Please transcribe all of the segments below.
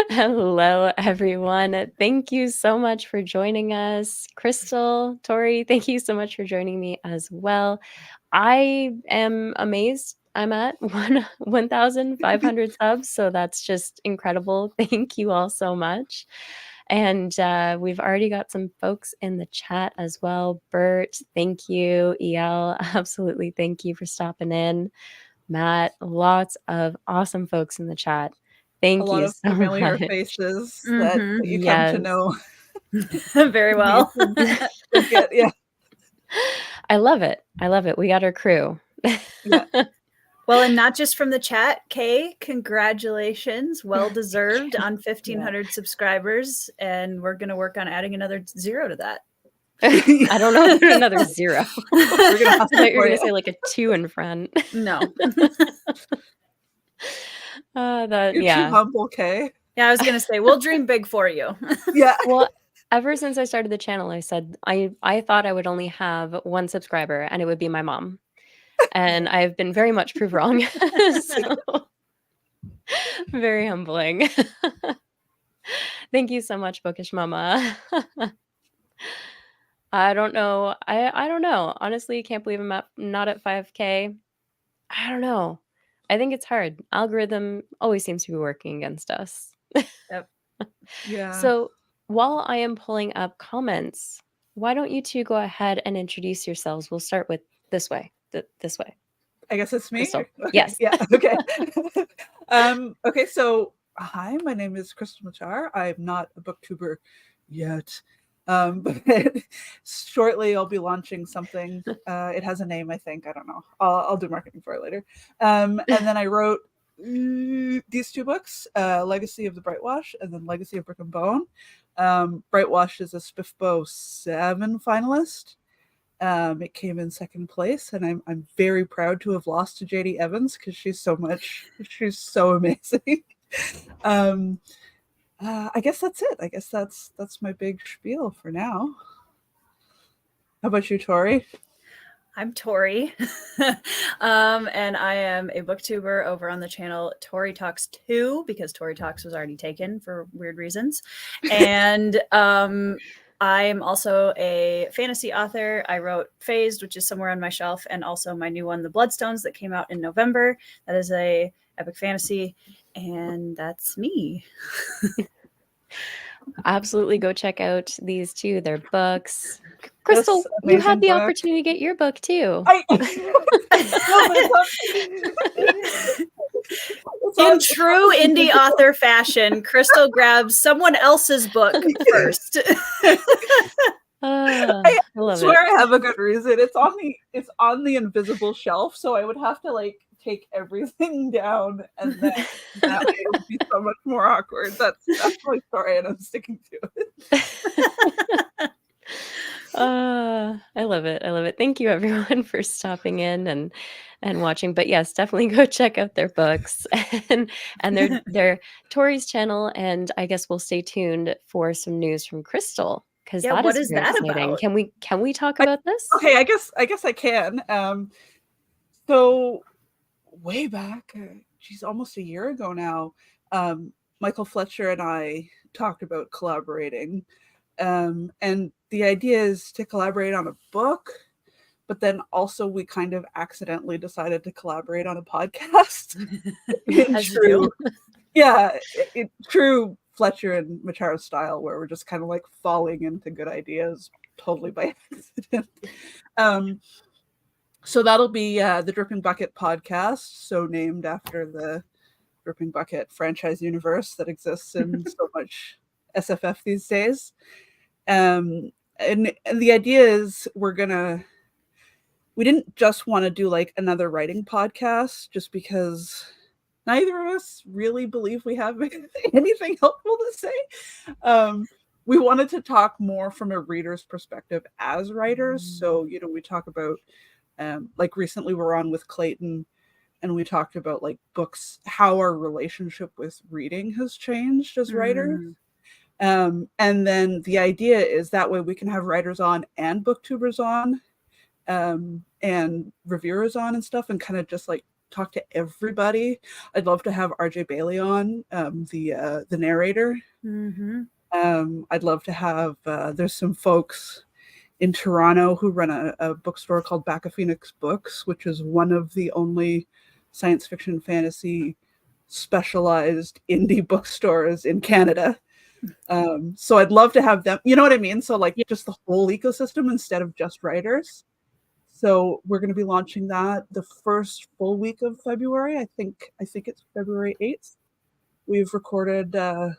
Hello, everyone. Thank you so much for joining us. Crystal, Tori, thank you so much for joining me as well. I am amazed. I'm at 1,500 subs, so that's just incredible. Thank you all so much. And we've already got some folks in the chat as well. Bert, thank you. EL, absolutely thank you for stopping in. Matt, lots of awesome folks in the chat. Thank lot you of so familiar much. faces that you come to know. Very well. Yeah. I love it. I love it. We got our crew. Yeah. Well, and not just from the chat, Kay, congratulations. Well deserved on 1,500 subscribers. And we're going to work on adding another 0 to that. I don't know about another 0. We're gonna I thought you were going to say like a 2 in front. No. You're Yeah. too humble, Kay. Yeah, I was going to say, we'll dream big for you. Yeah. Well, ever since I started the channel, I said I thought I would only have 1 subscriber, and it would be my mom. And I've been very much proved wrong. So, very humbling. Thank you so much, Bookish Mama. I don't know. I don't know. Honestly, can't believe I'm not at 5K. I don't know. I think it's hard. Algorithm always seems to be working against us. Yep. Yeah. So while I am pulling up comments, why don't you two go ahead and introduce yourselves? We'll start with this way. This way. I guess it's me. Crystal. Okay. Yes. Yeah. Okay. Okay. So, hi, my name is Crystal Machar. I'm not a booktuber yet, but shortly I'll be launching something. It has a name, I think. I don't know. I'll do marketing for it later. And then I wrote these 2 books, Legacy of the Brightwash and then Legacy of Brick and Bone. Brightwash is a SPIFBO 7 finalist. It came in 2nd place, and I'm very proud to have lost to JD Evans because she's so amazing. I guess that's it. I guess that's my big spiel for now. How about you, Tori? I'm Tori, and I am a booktuber over on the channel Tori Talks 2 because Tori Talks was already taken for weird reasons. And I'm also a fantasy author. I wrote Phased, which is somewhere on my shelf, and also my new one, The Bloodstones, that came out in November. That is a epic fantasy, and that's me. Absolutely go check out these 2. They're books. Crystal, you had the opportunity to get your book too. In true indie author fashion, Crystal grabs someone else's book first. I swear I have a good reason. It's on the invisible shelf, so I would have to like take everything down, and then that way it would be so much more awkward. That's my story, and I'm sticking to it. I love it. I love it. Thank you everyone for stopping in and watching. But yes, definitely go check out their books and their Tori's channel. And I guess we'll stay tuned for some news from Crystal. Because Yeah, what is that exciting. about? Can we talk about this? Okay, I guess I can. So way back, geez, almost a year ago now, Michael Fletcher and I talked about collaborating. And the idea is to collaborate on a book, but then also we kind of accidentally decided to collaborate on a podcast. True Fletcher and Macharo style, where we're just kind of like falling into good ideas totally by accident. So that'll be the Dripping Bucket podcast, so named after the Dripping Bucket franchise universe that exists in so much SFF these days. And the idea is we didn't just want to do like another writing podcast just because neither of us really believe we have anything helpful to say. We wanted to talk more from a reader's perspective as writers. So, we talk about like recently we're on with Clayton, and we talked about like books, how our relationship with reading has changed as writers. And then the idea is that way we can have writers on and booktubers on, and reviewers on and stuff, and kind of just like talk to everybody. I'd love to have RJ Bailey on, the narrator. Mm-hmm. I'd love to have, there's some folks in Toronto who run a bookstore called Back of Phoenix Books, which is one of the only science fiction fantasy specialized indie bookstores in Canada. So I'd love to have them, you know what I mean? So like just the whole ecosystem instead of just writers. So we're going to be launching that the first full week of February. I think it's February 8th. We've recorded a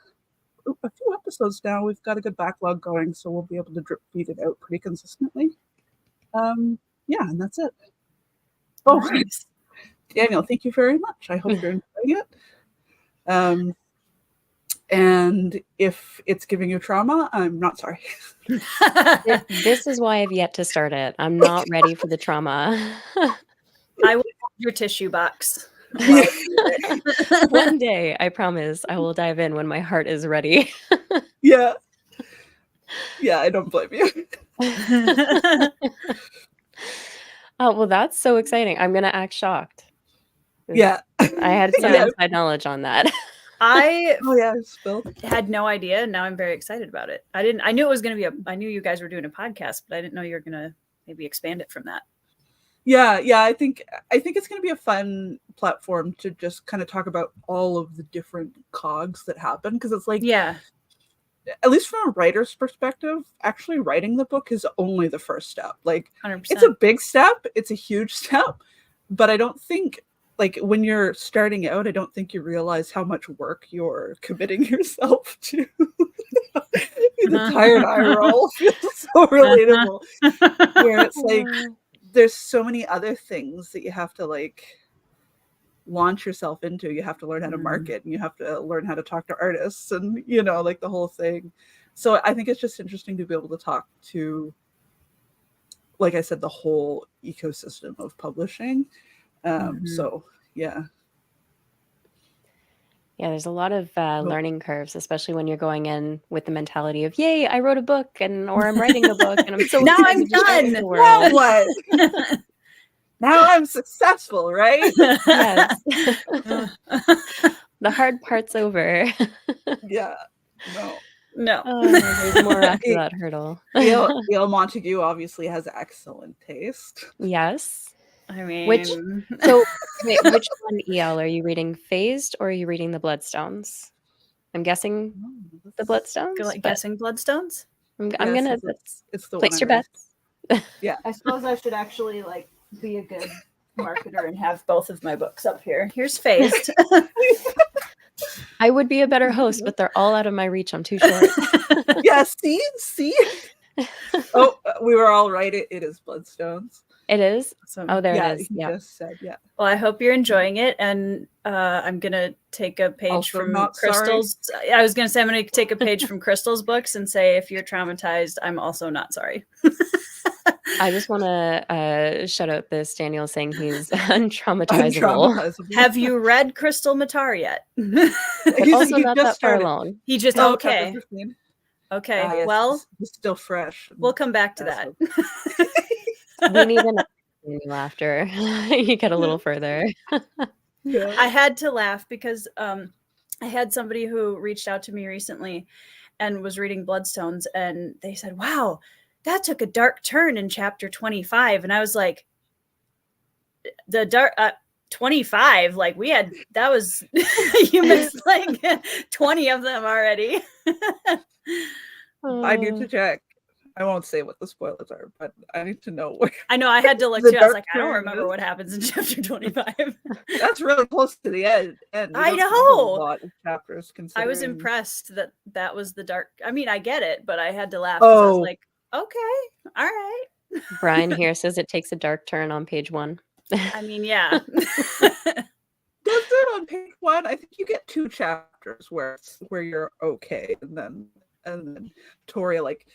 few episodes now. We've got a good backlog going, so we'll be able to drip feed it out pretty consistently. Yeah, and that's it. Oh, Nice. Daniel, thank you very much. I hope you're enjoying it. And if it's giving you trauma, I'm not sorry. This is why I've yet to start it. I'm not ready for the trauma. I will hold your tissue box. One day, I promise, I will dive in when my heart is ready. Yeah. Yeah, I don't blame you. Oh, well, that's so exciting. I'm going to act shocked. Yeah. I had some inside knowledge on that. I spilled. had no idea, and now I'm very excited about it. I knew it was going to be I knew you guys were doing a podcast, but I didn't know you were going to maybe expand it from that. Yeah, I think it's going to be a fun platform to just kind of talk about all of the different cogs that happen, because it's like, yeah, at least from a writer's perspective, actually writing the book is only the first step. Like 100%. It's a big step, it's a huge step, but I don't think, like, when you're starting out, I don't think you realize how much work you're committing yourself to. The tired eye roll feels so relatable. Where it's like, there's so many other things that you have to like launch yourself into. You have to learn how to market, and you have to learn how to talk to artists, and like the whole thing. So I think it's just interesting to be able to talk to, like I said, the whole ecosystem of publishing. So yeah, there's a lot of learning curves, especially when you're going in with the mentality of, yay, I wrote a book, or I'm writing a book, and I'm so now I'm excited to share it with done. the world. Now what? Now I'm successful, right? Yes. The hard part's over. Yeah. No. There's more after that hurdle. Gail Montague obviously has excellent taste. Yes. I mean, which one, EL, are you reading? Phased, or are you reading the Bloodstones? I'm guessing the Bloodstones. Guessing Bloodstones. I'm gonna it's the place your bets. Yeah, I suppose I should actually like be a good marketer and have both of my books up here. Here's Phased. I would be a better host, but they're all out of my reach. I'm too short. Yeah, see. Oh, we were all right. It is Bloodstones. It is? So, oh, there it is. Yeah. Just said, yeah. Well, I hope you're enjoying it. And I'm going to take a page Also from Crystal's. I was going to say, I'm going to take a page from Crystal's books and say, if you're traumatized, I'm also not sorry. I just want to shout out this Daniel saying he's untraumatizable. Have you read Crystal Matar yet? But also not that far along. He just, okay. Okay, well. It's still fresh. We'll come back to that. We need an after you get a little further. Yeah. I had to laugh because I had somebody who reached out to me recently and was reading Bloodstones, and they said, wow, that took a dark turn in chapter 25. And I was like, the dark 25, like that was you missed like 20 of them already. I need to check. I won't say what the spoilers are, but I need to know where. I know, I had to look too. I was like, I don't remember what happens in chapter 25. That's really close to the end. I know. A lot of chapters. I was impressed that was the dark. I mean, I get it, but I had to laugh. I was like, okay, all right. Brian here says it takes a dark turn on page 1. I mean, yeah. Does it on page 1? I think you get 2 chapters where you're okay, and then Tori like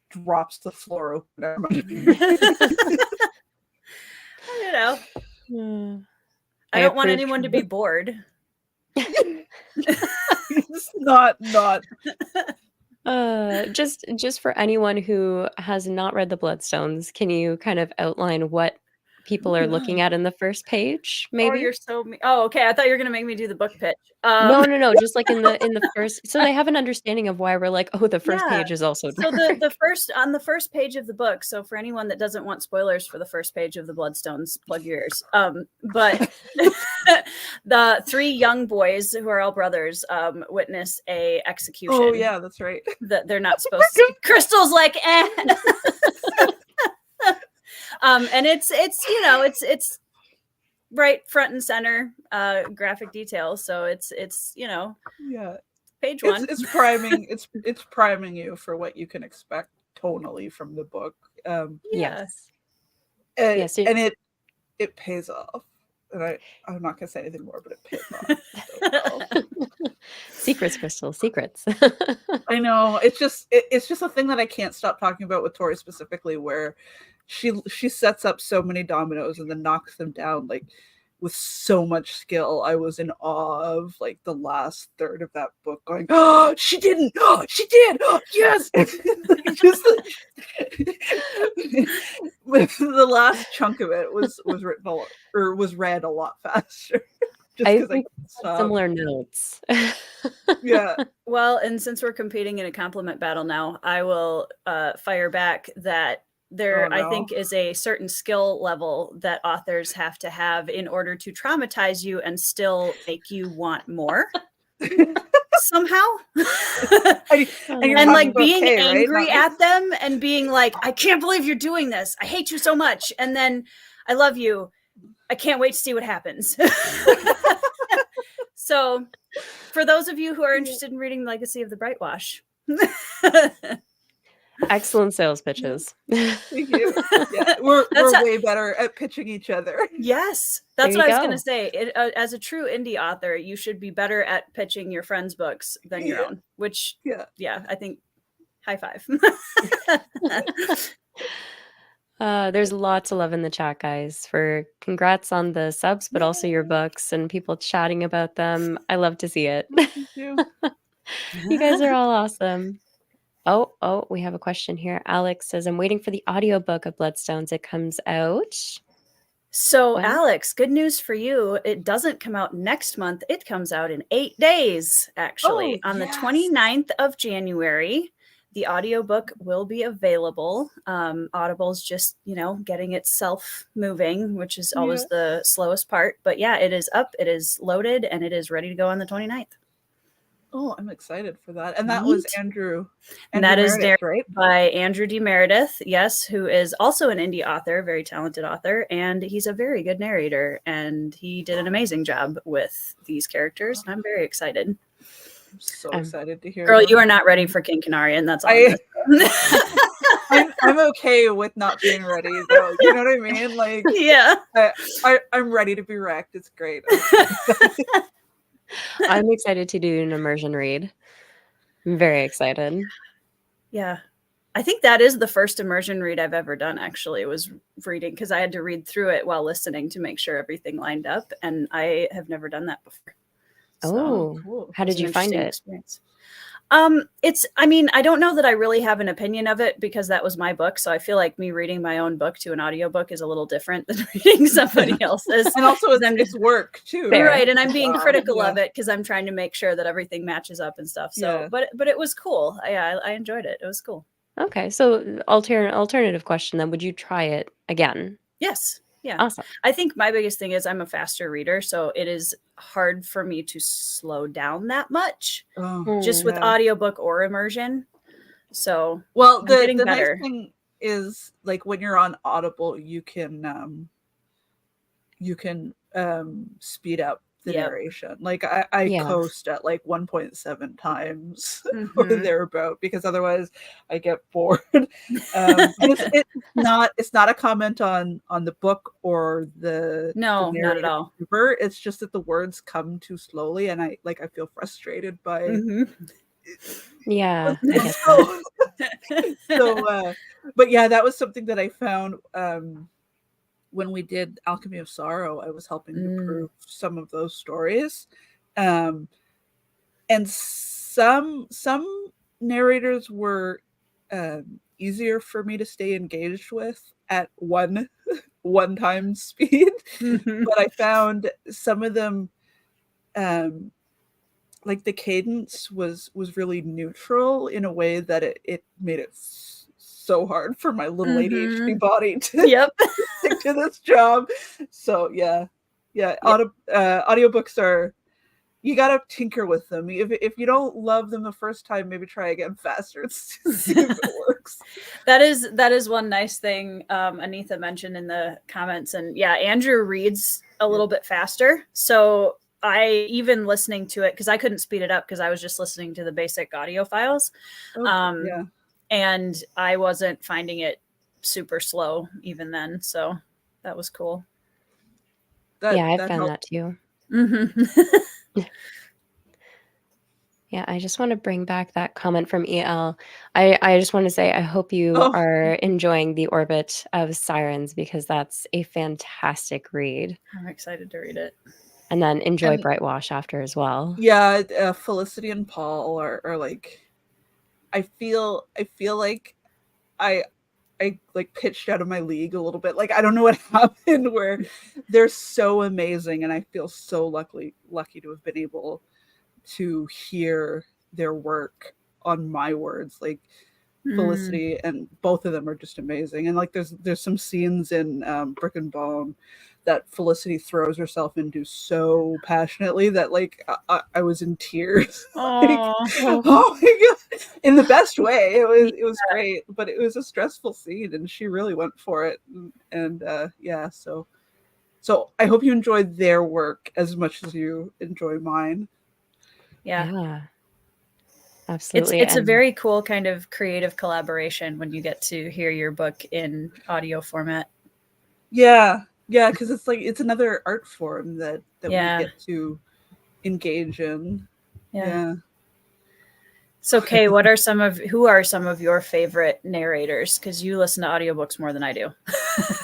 drops the floor open. I don't want anyone to be bored. It's not. Just for anyone who has not read the Bloodstones, can you kind of outline what people are looking at in the first page, Oh, maybe? you're so oh, okay. I thought you were gonna make me do the book pitch. No, just like in the first, so they have an understanding of why we're like, oh, the first Yeah. page is also So dark. the first page of the book. So for anyone that doesn't want spoilers for the first page of the Bloodstones, plug your ears. But the three young boys who are all brothers witness a execution. Oh yeah, that's right. That they're not supposed to. Crystal's like, eh. And it's it's right front and center graphic detail. So it's Yeah, page one. it's priming. It's priming you for what you can expect tonally from the book. Yes. And, Yeah, so- and it pays off. And I'm not gonna say anything more, but it pays off so well. Secrets, Crystal, secrets. I know. It's just a thing that I can't stop talking about with Tori specifically, where she sets up so many dominoes and then knocks them down like with so much skill. I was in awe of like the last third of that book, going, "Oh, she didn't! Oh, she did! Oh, yes!" Just the last chunk of it was written was read a lot faster. Just I because I think couldn't stop. similar notes. Yeah. Well, and since we're competing in a compliment battle now, I will fire back that there, I think, is a certain skill level that authors have to have in order to traumatize you and still make you want more somehow. and like being Kay, angry right? at them and being like, I can't believe you're doing this. I hate you so much. And then I love you. I can't wait to see what happens. So for those of you who are interested in reading Legacy of the Brightwash. Excellent sales pitches. Thank you. Yeah, we're way better at pitching each other. Yes, that's what I was going to say. As a true indie author, you should be better at pitching your friends' books than your own, which, I think, high five. There's lots of love in the chat, guys, for congrats on the subs, but also your books and people chatting about them. I love to see it. Thank you. You guys are all awesome. Oh, we have a question here. Alex says, I'm waiting for the audiobook of Bloodstones. It comes out. So, Alex, good news for you. It doesn't come out next month. It comes out in 8 days, actually. On the 29th of January. The audiobook will be available. Audible's just, getting itself moving, which is always the slowest part. But yeah, it is up, it is loaded, and it is ready to go on the 29th. Oh, I'm excited for that. And that was Andrew. And that is Meredith, right? By Andrew D. Meredith, yes, who is also an indie author, very talented author, and he's a very good narrator. And he did an amazing job with these characters, and I'm very excited. I'm so excited to hear. Girl, you are not ready for King Canarian. That's all. I'm okay with not being ready, though. You know what I mean? Like, yeah, I'm ready to be wrecked. It's great. I'm excited to do an immersion read. I'm very excited. Yeah. I think that is the first immersion read I've ever done, actually. It was reading because I had to read through it while listening to make sure everything lined up. And I have never done that before. So, cool. How did you find it? Experience. I don't know that I really have an opinion of it because that was my book. So I feel like me reading my own book to an audiobook is a little different than reading somebody else's. And also it's work too. Right. And I'm being critical of it because I'm trying to make sure that everything matches up and stuff. So, but it was cool. I enjoyed it. It was cool. Okay. So alternative question then, would you try it again? Yes. Yeah. Awesome. I think my biggest thing is I'm a faster reader, so it is hard for me to slow down that much just with audiobook or immersion. So the nice thing is like when you're on Audible, you can speed up the narration. Like I coast at like 1.7 times or thereabout because otherwise I get bored. And it's not a comment on the book or the not at all. It's just that the words come too slowly and I feel frustrated by yeah. But yeah, that was something that I found when we did Alchemy of Sorrow. I was helping to prove some of those stories. And some narrators were easier for me to stay engaged with at one 1x speed. Mhm. But I found some of them, like the cadence was really neutral in a way that it made it so hard for my little ADHD Mhm. body to Yep. stick to this job. So yeah, Yeah. audiobooks are, you gotta tinker with them. If you don't love them the first time, maybe try again faster to see if it works. That is one nice thing Anitha mentioned in the comments. And yeah, Andrew reads a little bit faster. So I, even listening to it, because I couldn't speed it up because I was just listening to the basic audio files. Okay, yeah. And I wasn't finding it super slow even then. So that was cool. Yeah, I've That found helped. that too. Mm-hmm. Yeah, I just want to bring back that comment from EL. I just want to say I hope you Oh, are enjoying The Orbit of Sirens, because that's a fantastic read. I'm excited to read it. And then enjoy and Brightwash after as well. yeah, Felicity and Paul are like, I feel like I like pitched out of my league a little bit. Like I don't know what happened, where they're so amazing, and I feel so lucky to have been able to hear their work on my words. Like Felicity and both of them are just amazing. And like there's some scenes in Brick and Bone that Felicity throws herself into so passionately that like I was in tears. Like, Oh, oh my god, in the best way. It was great, but it was a stressful scene, and she really went for it. And yeah, so I hope you enjoyed their work as much as you enjoy mine. yeah. Yeah, absolutely. It's a And very cool kind of creative collaboration when you get to hear your book in audio format. Yeah, because it's like it's another art form that we Yeah. get to engage in. Yeah. Yeah. So, Kay, who are some of your favorite narrators? Because you listen to audiobooks more than I do.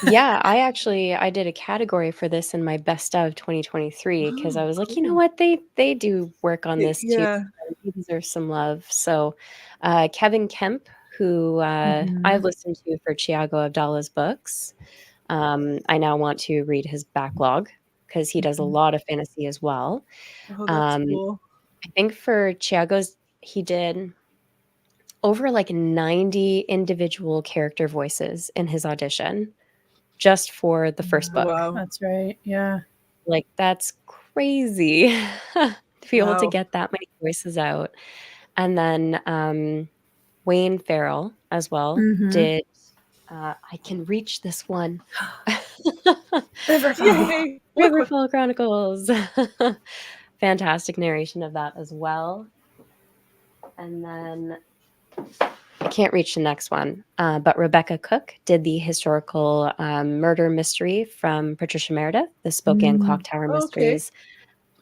yeah, I did a category for this in my best of 2023, because I was like, you know Cool. what, they do work on this too. Yeah. He deserves some love. So Kevin Kemp, who I've listened to for Thiago Abdallah's books. I now want to read his backlog, because he does a lot of fantasy as well. Oh, that's Um, cool. I think for Thiago's, he did over like 90 individual character voices in his audition just for the first book. Wow. That's right. Yeah. Like, that's crazy to be able to Wow. get that many voices out. And then Wayne Farrell as well did I Can Reach This One. Riverfall. Yay. Riverfall Chronicles. Fantastic narration of that as well. And then I can't reach the next one, but Rebecca Cook did the historical murder mystery from Patricia Meredith, the Spokane Clock Tower Okay. Mysteries.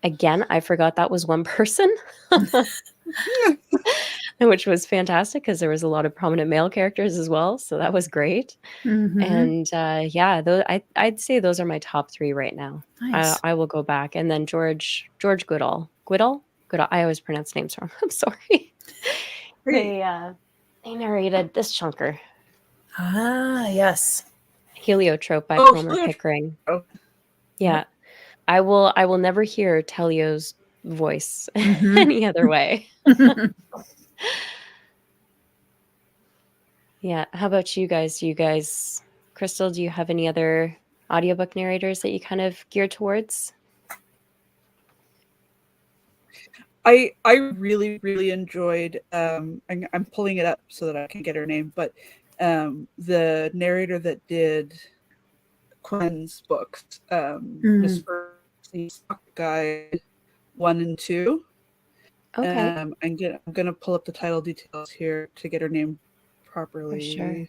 Again, I forgot that was one person, which was fantastic because there was a lot of prominent male characters as well. So that was great. And yeah, I'd say those are my top 3 right now. Nice. I will go back. And then George Goodall. I always pronounce names wrong. I'm sorry. Great. They narrated this chunker, Ah, yes. Heliotrope by Oh, Palmer Heliotrope. Pickering. Oh. Yeah. I will never hear Telio's voice any other way. Yeah. How about you guys? Crystal, do you have any other audiobook narrators that you kind of gear towards? I really enjoyed I'm pulling it up so that I can get her name, but the narrator that did Quinn's books, Miss Percy's Guide 1 and 2. Okay. I'm gonna pull up the title details here to get her name properly. Sure.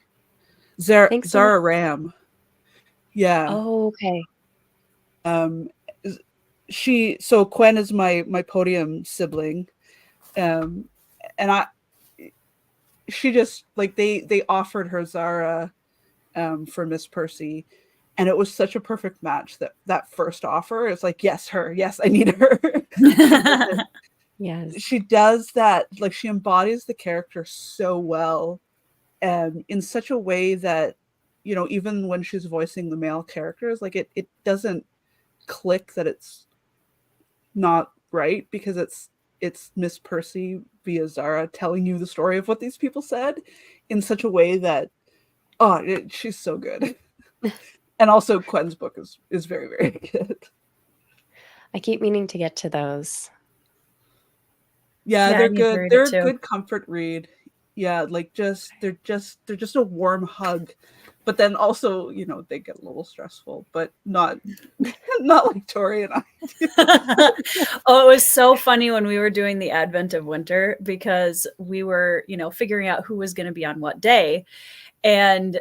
Thanks so much. Zara Ram. Yeah. Oh, okay. So Quen is my podium sibling, and she just like they offered her Zara for Miss Percy, and it was such a perfect match that first offer. It's like, yes, I need her. Yes. She does that, like she embodies the character so well, in such a way that you know, even when she's voicing the male characters, like it doesn't click that it's not right, because it's Miss Percy via Zara telling you the story of what these people said in such a way that she's so good. And also Quen's book is very, very good. I keep meaning to get to those. Yeah, Yeah, I they're need to good. read it They're a too. good comfort read. Yeah, like they're just a warm hug. But then also, you know, they get a little stressful, but not not like Tori and I. Oh, it was so funny when we were doing the Advent of Winter, because we were, you know, figuring out who was going to be on what day. And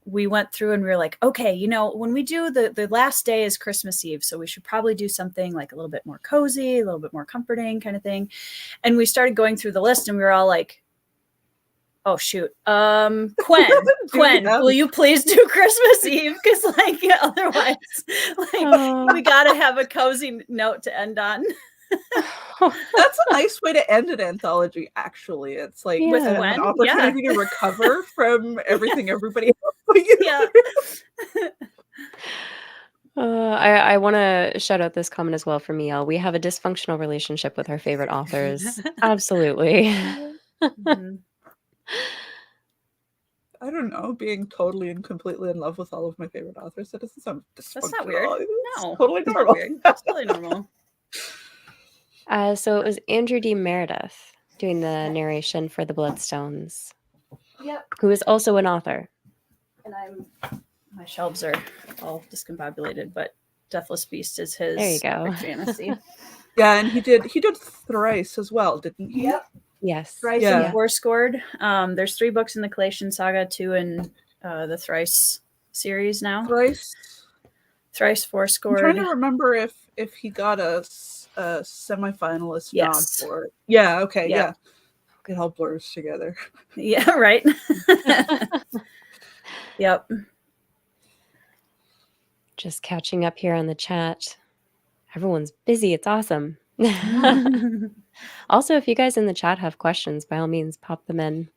we went through and we were like, okay, you know, when we do the last day is Christmas Eve, so we should probably do something like a little bit more cozy, a little bit more comforting kind of thing. And we started going through the list and we were all like, oh shoot, Quinn, will you please do Christmas Eve? Because like otherwise, like we gotta have a cozy note to end on. That's a nice way to end an anthology, actually. It's like With an Gwen? opportunity to recover from everything everybody else put you Yeah. through. I want to shout out this comment as well from Miel. We have a dysfunctional relationship with our favorite authors. Absolutely. Mhm. I don't know, being totally and completely in love with all of my favorite authors. That doesn't sound dysfunctional. That's not weird. It's No, totally it's not normal. weird. It's totally normal. So it was Andrew D. Meredith doing the narration for The Bloodstones, Yep. who is also an author. And my shelves are all discombobulated, but Deathless Beast is his There you go. epic fantasy. Yeah, and he did Thrice as well, didn't he? Yep. Yes. Thrice Yeah. and Fourscored. There's 3 books in the Collation Saga, 2 in the Thrice series now. Thrice. Thrice, I'm trying Fourscored. to remember if he got a semifinalist Yes. nod for it. Yeah, okay, Yep. yeah. It all blurs together. Yeah, right. Yep. Just catching up here on the chat. Everyone's busy. It's awesome. Also, if you guys in the chat have questions, by all means, pop them in.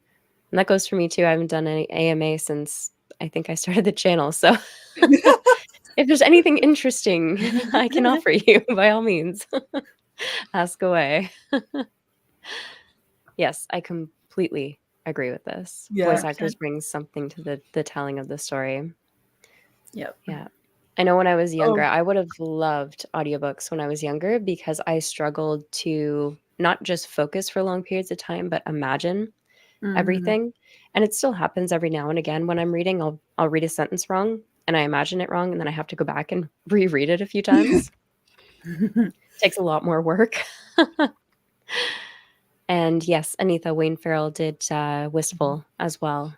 And that goes for me too. I haven't done any AMA since I think I started the channel. So if there's anything interesting I can offer you, by all means, ask away. Yes, I completely agree with this. Yeah. Voice actors bring something to the telling of the story. Yep. Yeah. I know when I was younger, I would have loved audiobooks when I was younger, because I struggled to not just focus for long periods of time, but imagine everything. And it still happens every now and again when I'm reading. I'll read a sentence wrong and I imagine it wrong, and then I have to go back and reread it a few times. Takes a lot more work. And yes, Anitha, Wayne Farrell did Wistful as well.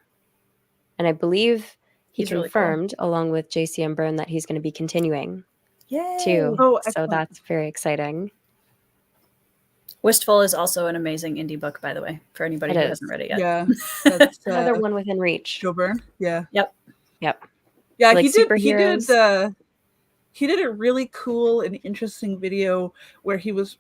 And I believe he He's really confirmed, along with JCM Byrne, that he's going to be continuing Yay. too. Oh, So excellent. that's very exciting. Wistful is also an amazing indie book, by the way, for anybody who hasn't read it yet. Yeah. That's Another one within reach. Joe Byrne. Yeah. Yep. Yep. Yeah, Like he did superheroes. he did a really cool and interesting video where he was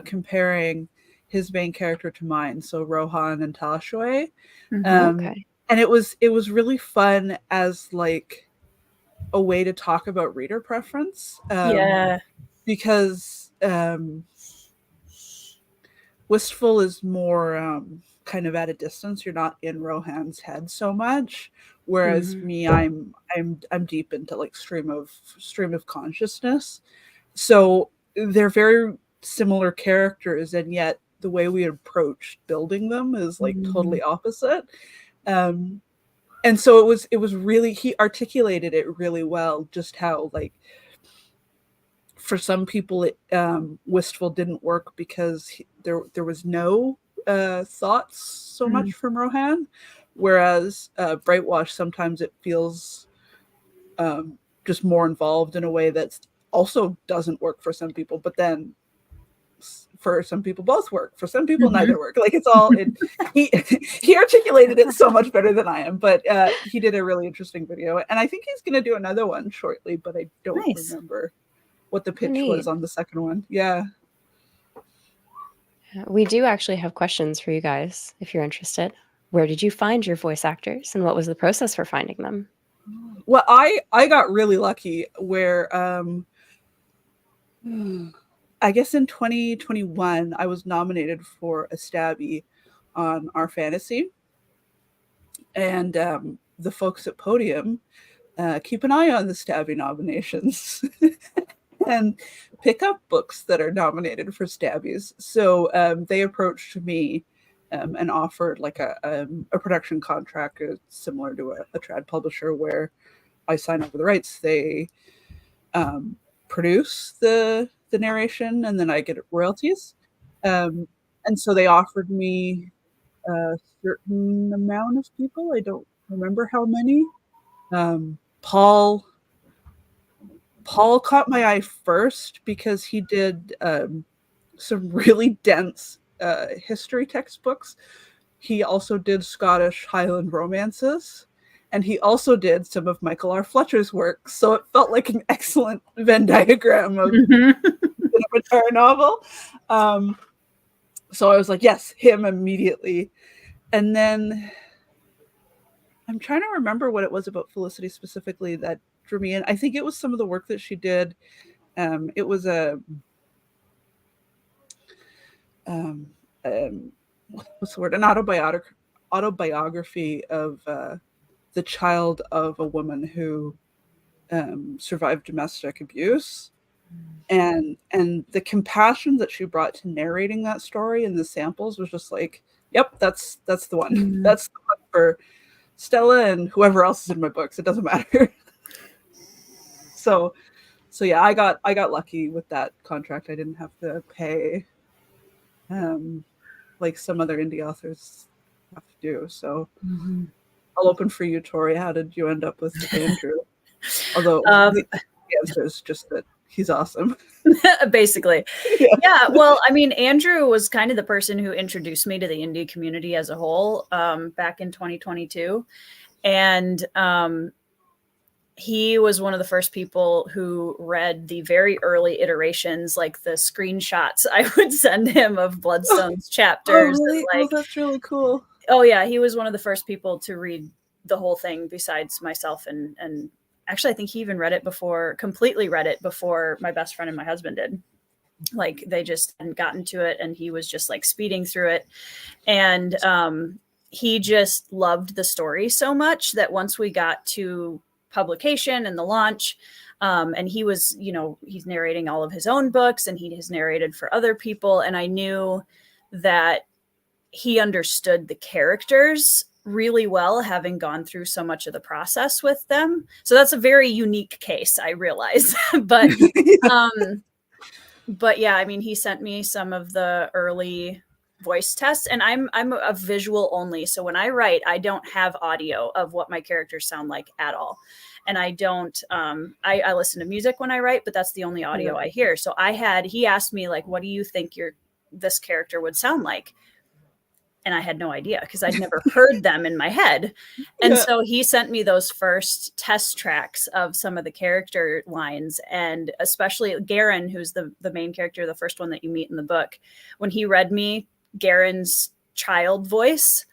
comparing his main character to mine, so Rohan and Tashoy. Okay. And it was really fun as like a way to talk about reader preference. Yeah. Because Wistful is more kind of at a distance. You're not in Rohan's head so much. Whereas me, I'm deep into like stream of consciousness. So they're very similar characters, and yet the way we approach building them is like totally opposite. And so it was really, he articulated it really well, just how like for some people it Wistful didn't work because there was no thoughts so much from Rohan, whereas Brightwash, sometimes it feels just more involved in a way that also doesn't work for some people, but then for some people both work, for some people neither work. Like it's all he articulated it so much better than I am, but he did a really interesting video, and I think he's going to do another one shortly, but I don't remember what the pitch was on the second one. Yeah. We do actually have questions for you guys if you're interested. Where did you find your voice actors, and what was the process for finding them? Well, I got really lucky where I guess in 2021 I was nominated for a Stabby on our fantasy, and the folks at Podium keep an eye on the Stabby nominations and pick up books that are nominated for Stabbies. So they approached me and offered like a production contract similar to a trad publisher where I sign over the rights. They produce the narration, and then I get royalties. And so they offered me a certain amount of people. I don't remember how many. Paul caught my eye first because he did some really dense history textbooks. He also did Scottish Highland romances, and he also did some of Michael R. Fletcher's work. So it felt like an excellent Venn diagram of an entire novel. So I was like, yes, him immediately. And then I'm trying to remember what it was about Felicity specifically that drew me in. I think it was some of the work that she did. It was what's the word? An autobiography of the child of a woman who survived domestic abuse, and the compassion that she brought to narrating that story and the samples was just like, yep, that's the one. Mm-hmm. That's the one for Stella and whoever else is in my books. It doesn't matter. So yeah, I got lucky with that contract. I didn't have to pay like some other indie authors have to do. So I'll open for you, Tori. How did you end up with Andrew? Although the answer is just that he's awesome. Basically. Yeah. Well, I mean, Andrew was kind of the person who introduced me to the indie community as a whole back in 2022. And he was one of the first people who read the very early iterations, like the screenshots I would send him of Bloodstone's chapters. Oh, really? Like, that's really cool. Oh, yeah. He was one of the first people to read the whole thing besides myself. And actually, I think he even completely read it before my best friend and my husband did. Like, they just hadn't gotten to it, and he was just like speeding through it. And he just loved the story so much that once we got to publication and the launch, and he was, he's narrating all of his own books, and he has narrated for other people. And I knew that he understood the characters really well, having gone through so much of the process with them. So that's a very unique case, I realize. But yeah, I mean, he sent me some of the early voice tests, and I'm a visual only. So when I write, I don't have audio of what my characters sound like at all. And I don't, I listen to music when I write, but that's the only audio I hear. So he asked me, like, what do you think this character would sound like? And I had no idea because I'd never heard them in my head. And so he sent me those first test tracks of some of the character lines. And especially Garen, who's the main character, the first one that you meet in the book, when he read me Garen's child voice,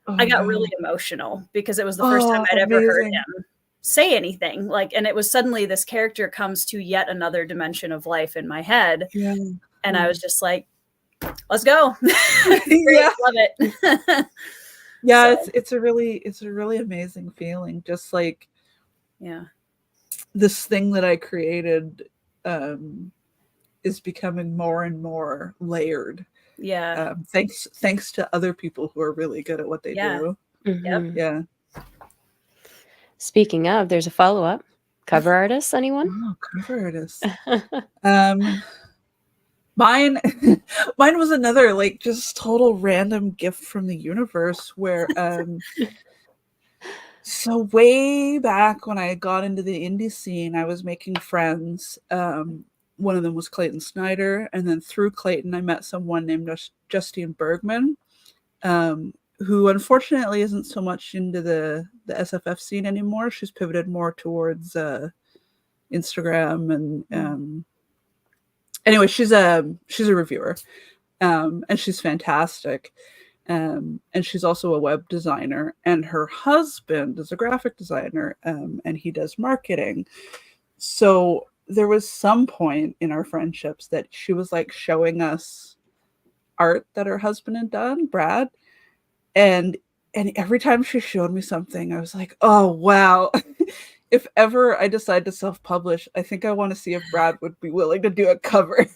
I got really emotional because it was the first time I'd ever heard him say anything. Like, and it was suddenly this character comes to yet another dimension of life in my head. Yeah. And I was just like, let's go. Yeah. Love it. Yeah. So. It's a really amazing feeling. Just like, this thing that I created is becoming more and more layered. Yeah. Thanks to other people who are really good at what they do. Mm-hmm. Yeah. Speaking of, there's a follow-up. Cover artist, anyone? Oh, cover artist. Mine was another, like, just total random gift from the universe where so way back when I got into the indie scene, I was making friends. One of them was Clayton Snyder, and then through Clayton I met someone named Justine Bergman, who unfortunately isn't so much into the SFF scene anymore. She's pivoted more towards Instagram and anyway, she's a reviewer, and she's fantastic. And she's also a web designer, and her husband is a graphic designer, and he does marketing. So there was some point in our friendships that she was like showing us art that her husband had done, Brad. And every time she showed me something, I was like, oh wow. If ever I decide to self-publish, I think I want to see if Brad would be willing to do a cover.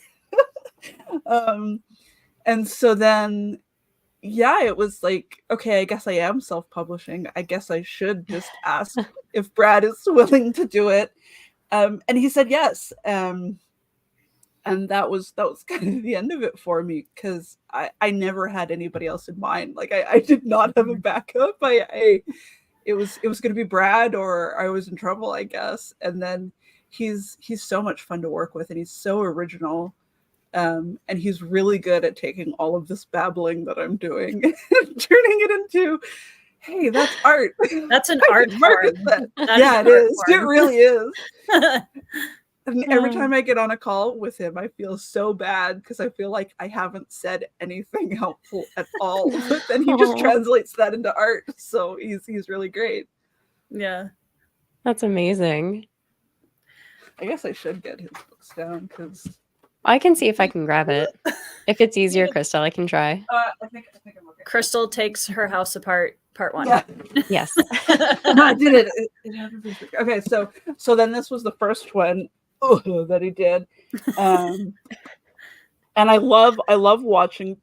And so then, yeah, it was like, okay, I guess I am self-publishing. I guess I should just ask if Brad is willing to do it. And he said yes. And that was kind of the end of it for me, because I never had anybody else in mind. Like I did not have a backup. It was going to be Brad, or I was in trouble, I guess. And then he's so much fun to work with, and he's so original. And he's really good at taking all of this babbling that I'm doing and turning it into, hey, that's art. That's an art form. Yeah, it is. It really is. And every time I get on a call with him, I feel so bad, because I feel like I haven't said anything helpful at all. But then he just translates that into art. So he's really great. Yeah. That's amazing. I guess I should get his books down, because I can see if I can grab it. If it's easier, Crystal, I can try. I think I'm okay. Crystal Takes Her House Apart, Part 1. Yeah. Yes. No, I did it. It happened this week. Okay, so then this was the first one that he did. And I love watching,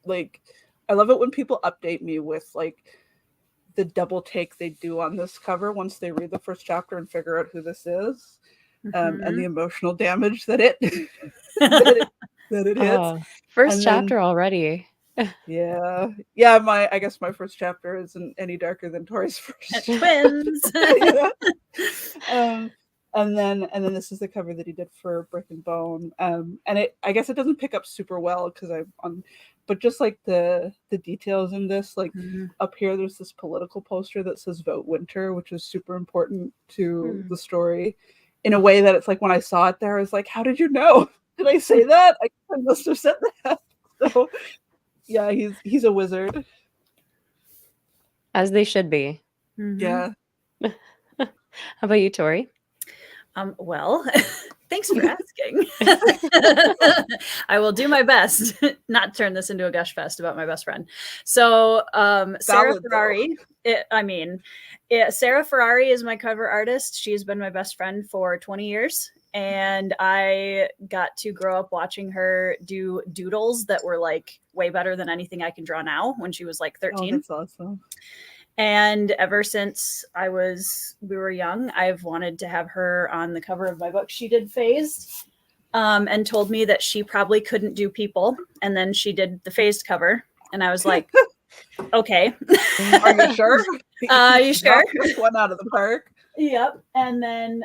like, I love it when people update me with like the double take they do on this cover once they read the first chapter and figure out who this is. And the emotional damage that it that it hits. First And chapter then, already. Yeah. I guess my first chapter isn't any darker than Tori's first. Twins. And then this is the cover that he did for Brick and Bone. And I guess it doesn't pick up super well because but just like the details in this, like up here, there's this political poster that says "Vote Winter," which is super important to the story, in a way that it's like when I saw it there, I was like, how did you know? Did I say that? I must have said that. So yeah, he's a wizard. As they should be. Yeah. How about you, Tori? Well, thanks for asking. I will do my best not turn this into a gush fest about my best friend. So Sarah Ferrari, Sarah Ferrari is my cover artist. She's been my best friend for 20 years. And I got to grow up watching her do doodles that were like way better than anything I can draw now when she was like 13. Oh, that's awesome. And ever since we were young, I've wanted to have her on the cover of my book. She did Phased, and told me that she probably couldn't do people. And then she did the Phased cover. And I was like, okay. Are you sure? You sure? One out of the park. Yep. And then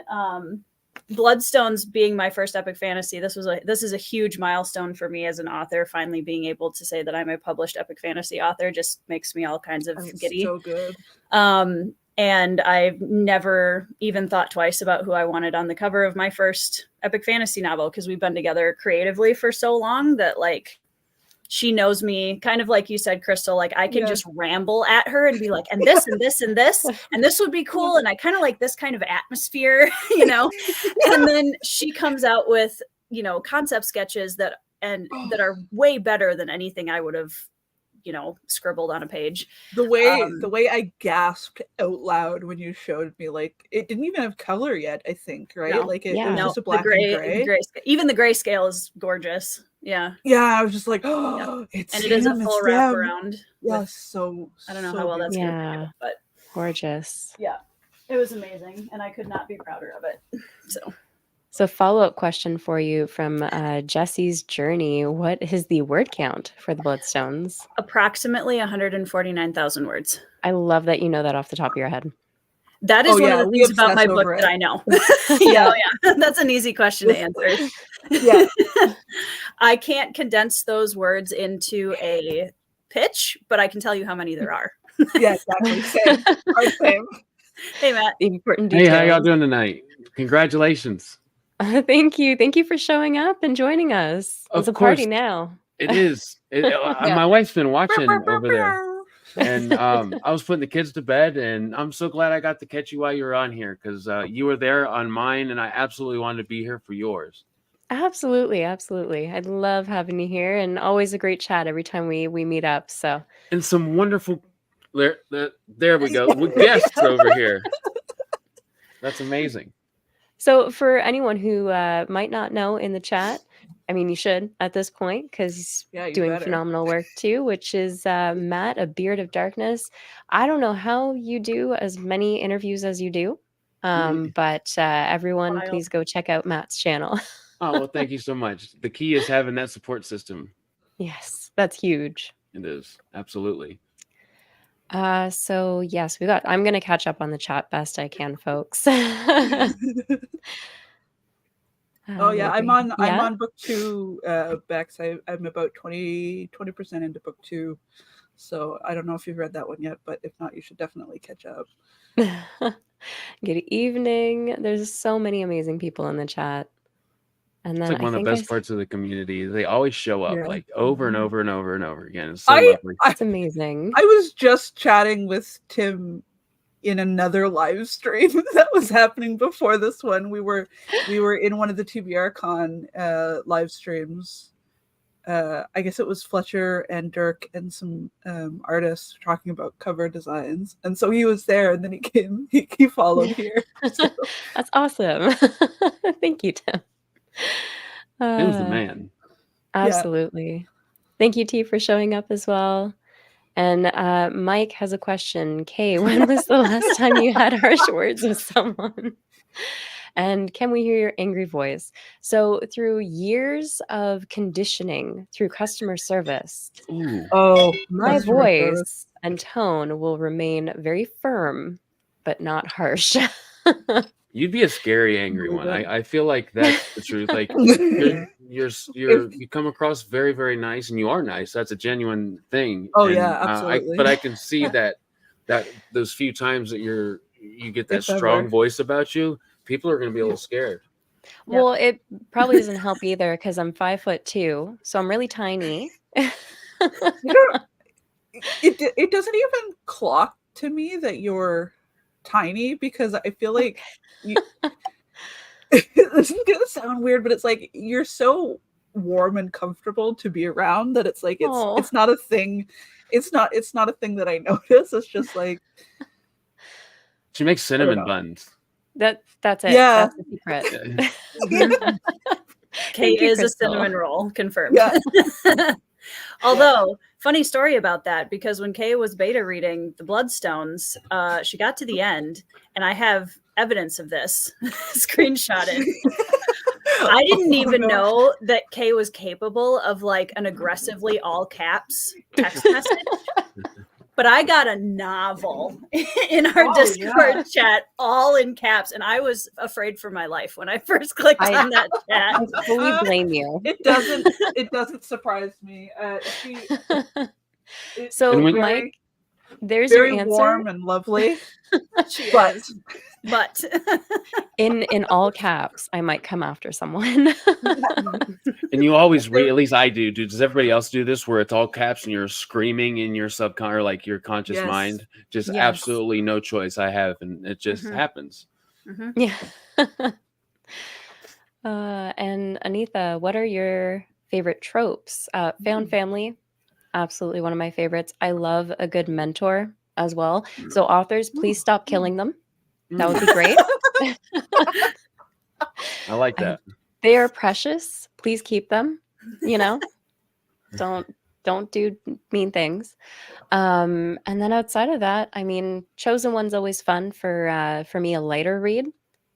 Bloodstones being my first epic fantasy, this is a huge milestone for me as an author. Finally being able to say that I'm a published epic fantasy author just makes me all kinds of giddy. So good. And I've never even thought twice about who I wanted on the cover of my first epic fantasy novel, because we've been together creatively for so long that like she knows me, kind of like you said, Crystal, like I can just ramble at her and be like, and this and this and this, and this would be cool. And I kind of like this kind of atmosphere, and then she comes out with, concept sketches that are way better than anything I would have, scribbled on a page. The way I gasped out loud when you showed me, like it didn't even have color yet, I think, right? No. Like it was just a black and gray. Even the grayscale is gorgeous. Yeah. Yeah, I was just like, oh, it's and it is a full wraparound. Yes, so I don't know how well that's going to but gorgeous. Yeah, it was amazing, and I could not be prouder of it. So follow-up question for you from Jesse's Journey. What is the word count for the Bloodstones? Approximately 149,000 words. I love that you know that off the top of your head. That is one of the things about my book that I know. Yeah. That's an easy question to answer. Yeah. I can't condense those words into a pitch, but I can tell you how many there are. Yeah, exactly. Same. Hey, Matt. The important details. Hey, how y'all doing tonight? Congratulations. Thank you. Thank you for showing up and joining us. It's a party now. It is. Yeah. My wife's been watching over there. And I was putting the kids to bed, and I'm so glad I got to catch you while you were on here, because you were there on mine, and I absolutely wanted to be here for yours. Absolutely, absolutely. I love having you here, and always a great chat every time we meet up. So, And some wonderful, there we go, with guests over here. That's amazing. so for anyone who might not know in the chat, I mean, you should at this point because he's Yeah, you doing better. phenomenal work too, which is Matt, a beard of darkness. I don't know how you do as many interviews as you do, but everyone, Wild. please go check out Matt's channel. Oh, well, thank you so much. The key is having that support system. Yes, that's huge. It is. Absolutely. So yes, I'm gonna catch up on the chat best I can, folks. Oh yeah, I'm maybe- on book 2, Bex. I'm about 20% into book 2. So I don't know if you've read that one yet, but if not, you should definitely catch up. Good evening. There's so many amazing people in the chat. And It's then like one of the best parts of the community. They always show up, Yeah. like over and over and over and over again. It's so I- lovely. It's amazing. I was just chatting with Tim in another live stream that was happening before this one. We were in one of the TBR Con live streams. I guess it was Fletcher and Dirk and some artists talking about cover designs, and so he was there, and then he came. He followed here. So. That's awesome. Thank you, Tim. Tim's the man. Absolutely. Thank you, T, for showing up as well. And Mike has a question. Kay, when was the last time you had harsh words with someone? And can we hear your angry voice? So through years of conditioning, through customer service, Ooh. Oh, my customer service. voice and tone will remain very firm, but not harsh. You'd be a scary angry one. I feel like that's the truth. Like you come across very, very nice, and you are nice. That's a genuine thing. Oh, and, yeah, absolutely. But I can see that those few times that you get that If ever. strong voice about you, people are going to be a little scared. Well, it probably doesn't help either because I'm 5'2", so I'm really tiny. You don't, it doesn't even clock to me that you're tiny, because I feel like this is gonna sound weird, but it's like you're so warm and comfortable to be around that it's like it's not a thing. It's not a thing that I notice. It's just like She makes cinnamon buns. That's it. Yeah. That's the secret. Kay Thank you, is a Crystal. cinnamon roll, confirmed. Yeah. Although, funny story about that, because when Kay was beta reading the Bloodstones, she got to the end, and I have evidence of this screenshotted. I didn't even know that Kay was capable of like an aggressively all caps text message. But I got a novel in our Discord chat, all in caps, and I was afraid for my life when I first clicked on that chat. I fully blame you. It doesn't surprise me. So, when- Mike, there's Very your answer. warm and lovely. She But- is. But In all caps, I might come after someone. And you always read, at least I do. Does everybody else do this where it's all caps and you're screaming in your or like your conscious Yes. mind? Just Yes. absolutely no choice I have, and it just happens. Yeah. And Anitha, what are your favorite tropes? Found family, absolutely one of my favorites. I love a good mentor as well. So authors, please stop killing them. That would be great. I like that. They are precious. Please keep them. You know, don't do mean things. And then outside of that, I mean, Chosen One's always fun for me, a lighter read.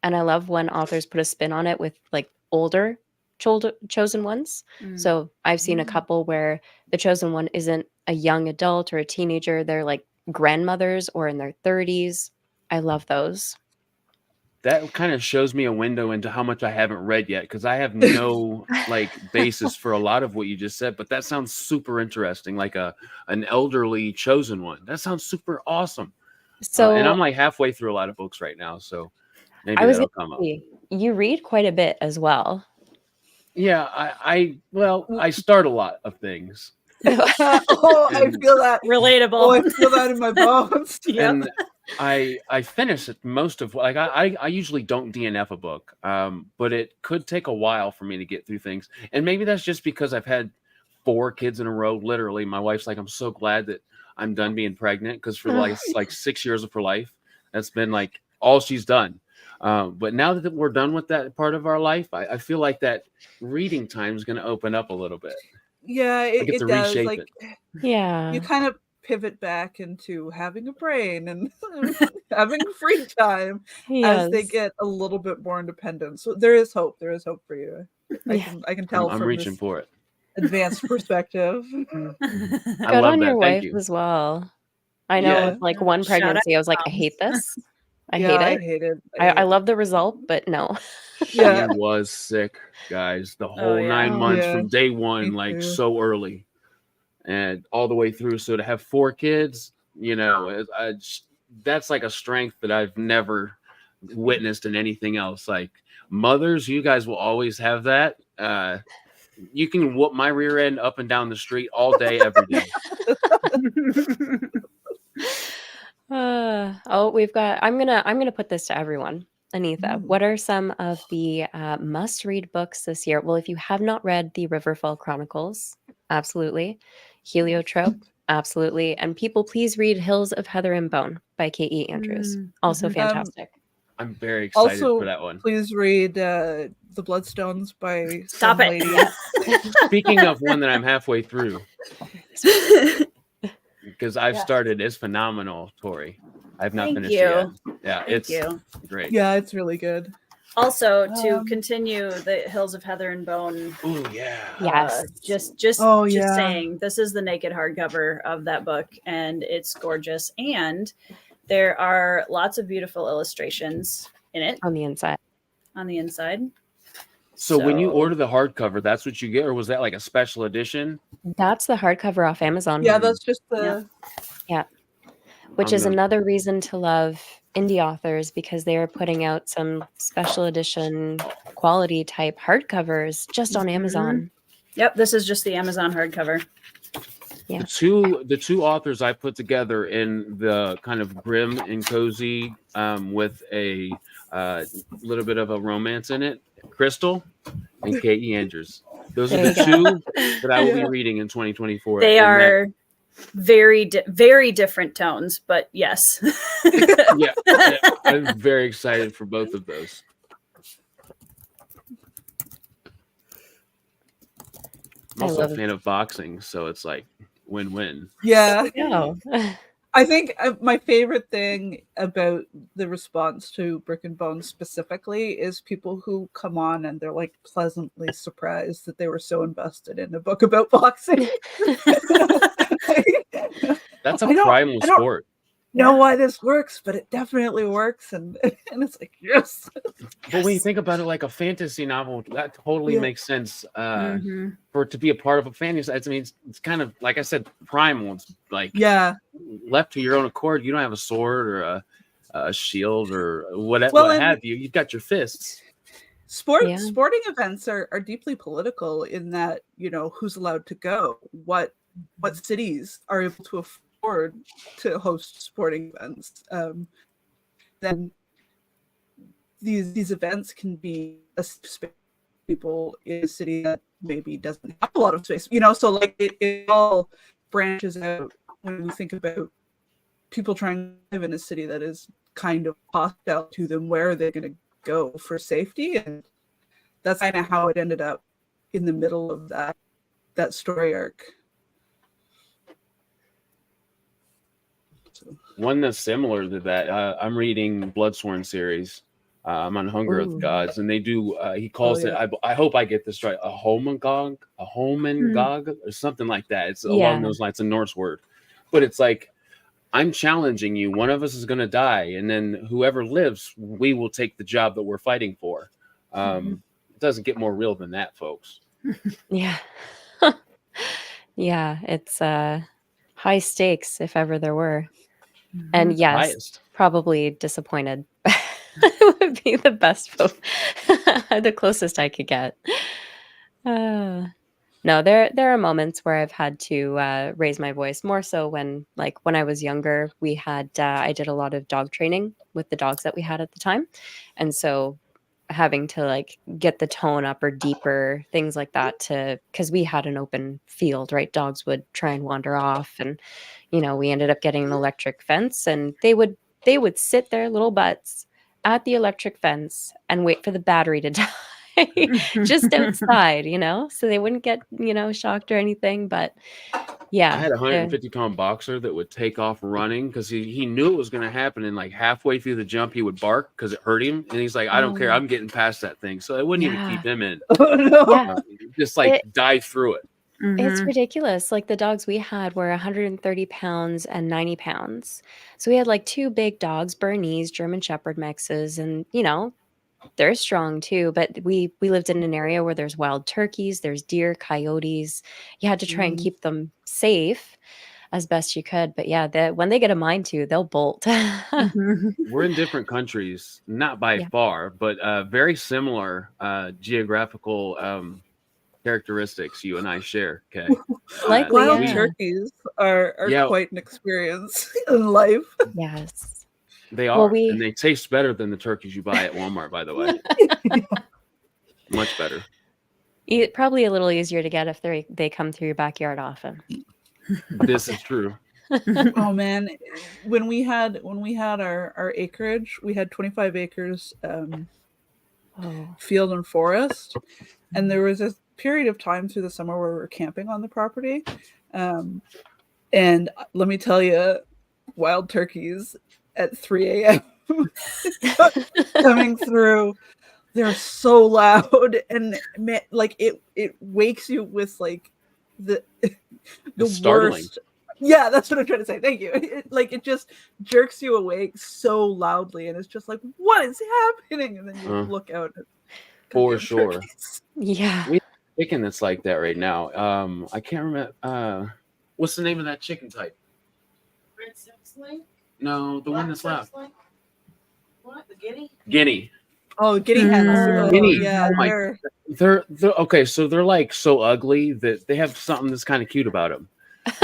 And I love when authors put a spin on it with like older chosen ones. So I've seen a couple where the chosen one isn't a young adult or a teenager. They're like grandmothers or in their 30s. I love those. That kind of shows me a window into how much I haven't read yet, because I have no like basis for a lot of what you just said. But that sounds super interesting, like an elderly chosen one. That sounds super awesome. So and I'm like halfway through a lot of books right now, so maybe I was that'll gonna come up. say, you read quite a bit as well. Yeah, I start a lot of things, Oh, I and feel that. Relatable. Oh, I feel that in my bones. Yep. and I finish it most of like I usually don't DNF a book, but it could take a while for me to get through things, and maybe that's just because I've had 4 kids in a row. Literally, my wife's like, I'm so glad that I'm done being pregnant, because for like 6 years of her life, that's been like all she's done. But now that we're done with that part of our life, I feel like that reading time is going to open up a little bit. Yeah, I get to it does. reshape Like, it. Yeah. you kind of pivot back into having a brain and having free time as they Yes. get a little bit more independent. So there is hope. There is hope for you. Yeah. I can tell I'm from reaching this for it. advanced perspective. I Good love on that. your Thank wife you. as well. I know Yeah. with like one Shout out pregnancy, I was like, I moms. hate this. I Yeah, hate I it. hate it. I love the result, but no. She Yeah. was sick, guys, the Oh, whole yeah. 9 months Yeah, from day me one, like too. so early, and all the way through. So to have 4 kids, that's like a strength that I've never witnessed in anything else. Like mothers, you guys will always have that. You can whoop my rear end up and down the street all day, every day. We've got. I'm gonna put this to everyone. Anitha, Mm. what are some of the must-read books this year? Well, if you have not read the Riverfall Chronicles, absolutely. Heliotrope, absolutely. And people, please read Hills of Heather and Bone by K.E. Andrews. Also Mhm. fantastic. I'm very excited for Also, that one. please read The Bloodstones by Stop some it. lady. Speaking of one that I'm halfway through, because I've started, is phenomenal, Tori. I've not Thank finished you. it yet. Yeah, Thank it's you. great. Yeah, it's really good. Also, to Um, continue the Hills of Heather and Bone, Oh yeah. Yes. just Oh, yeah. saying, this is the naked hardcover of that book, and it's gorgeous. And there are lots of beautiful illustrations in it On the inside. on the inside. So when you order the hardcover, that's what you get, or was that like a special edition? That's the hardcover off Amazon. Yeah, that's just the. Which I'm is gonna- another reason to love indie authors, because they are putting out some special edition quality type hardcovers just on Mhm. Amazon. Yep, this is just the Amazon hardcover. Yeah. The two authors I put together in the kind of grim and cozy, with a little bit of a romance in it, Crystal and K.E. Andrews. Those are There the you go. two that I will be Yeah. reading in 2024. They and that- are very different tones, but yes. yeah, I'm very excited for both of those. I'm I also a love it. fan of boxing, so it's like win-win. Yeah. Oh. I think my favorite thing about the response to Brick and Bones specifically is people who come on and they're like pleasantly surprised that they were so invested in a book about boxing. That's a I don't- primal I don't- sport. know why this works, but it definitely works, and it's like, yes. But when you think about it, like a fantasy novel, that totally Yeah. makes sense. Mhm. For it to be a part of a fantasy, I mean, it's kind of like I said, primal. It's like Yeah. left to your own accord. You don't have a sword or a shield or whatever, Well, what and- have you. You've got your fists. Yeah. Sporting events are deeply political in that, who's allowed to go, what cities are able to afford to host sporting events. Then these events can be a space for people in a city that maybe doesn't have a lot of space, so like it all branches out when we think about people trying to live in a city that is kind of hostile to them. Where are they going to go for safety? And that's kind of how it ended up in the middle of that story arc. One that's similar to that, I'm reading Bloodsworn series. I'm on Hunger of Ooh. the Gods, and they do. He calls yeah. it. I hope I get this right. A homangog, or something like that. It's Yeah. along those lines, a Norse word, but it's like I'm challenging you. One of us is going to die, and then whoever lives, we will take the job that we're fighting for. It doesn't get more real than that, folks. Yeah. Yeah, it's high stakes if ever there were. And yes, Highest. probably disappointed would be the best the closest I could get. No, there are moments where I've had to raise my voice more so when I was younger. We had I did a lot of dog training with the dogs that we had at the time, and so having to like get the tone up or deeper things like that to because we had an open field, right? Dogs would try and wander off, and we ended up getting an electric fence, and they would sit their little butts at the electric fence and wait for the battery to die. Just outside, so they wouldn't get, shocked or anything. But I yeah, had a 150-pound boxer that would take off running because he knew it was going to happen. And like halfway through the jump, he would bark because it hurt him. And he's like, I don't care. I'm getting past that thing. So it wouldn't even yeah, keep him in. Oh no. yeah. Just like It, dive through it. it's ridiculous. Like the dogs we had were 130 pounds and 90 pounds. So we had like two big dogs, Bernese, German Shepherd mixes, and they're strong too. But we lived in an area where there's wild turkeys, there's deer, coyotes. You had to try and keep them safe as best you could. But yeah, when they get a mind to, they'll bolt. We're in different countries, not by Yeah. far, but very similar geographical characteristics you and I share. Okay. Likely, Wild yeah. turkeys are Yeah. quite an experience in life. Yes. They Well, are. And they taste better than the turkeys you buy at Walmart, by the way. Much better. Probably a little easier to get if they come through your backyard often. This is true. Oh man, when we had our acreage, we had 25 acres field and forest, and there was a period of time through the summer where we were camping on the property, and let me tell you, wild turkeys at 3 a.m. coming through, they're so loud, and like it wakes you with like the startling. worst. Yeah, that's what I'm trying to say. Thank you. It just jerks you awake so loudly, and it's just like, what is happening? And then you look out. For sure. Turkeys. Yeah. We have a chicken that's like that right now. I can't remember. What's the name of that chicken type? Red Sexling? No, the one that's loud. What? The guinea? Guinea. Oh, guinea hens. Oh, Guinea. yeah, Oh my- They're okay. So they're like so ugly that they have something that's kind of cute about them.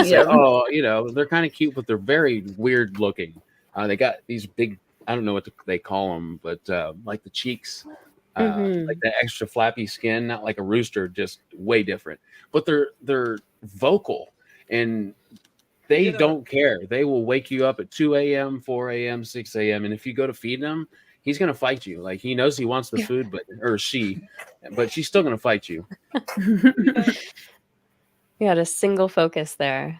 Yeah. So, they're kind of cute, but they're very weird looking. They got these big, I don't know what they call them, but like the cheeks, like that extra flappy skin, not like a rooster, just way different. But they're vocal, and they don't care. They will wake you up at 2 a.m., 4 a.m., 6 a.m. And if you go to feed them, he's going to fight you. Like he knows he wants the food, but she's still going to fight you. You had a single focus there.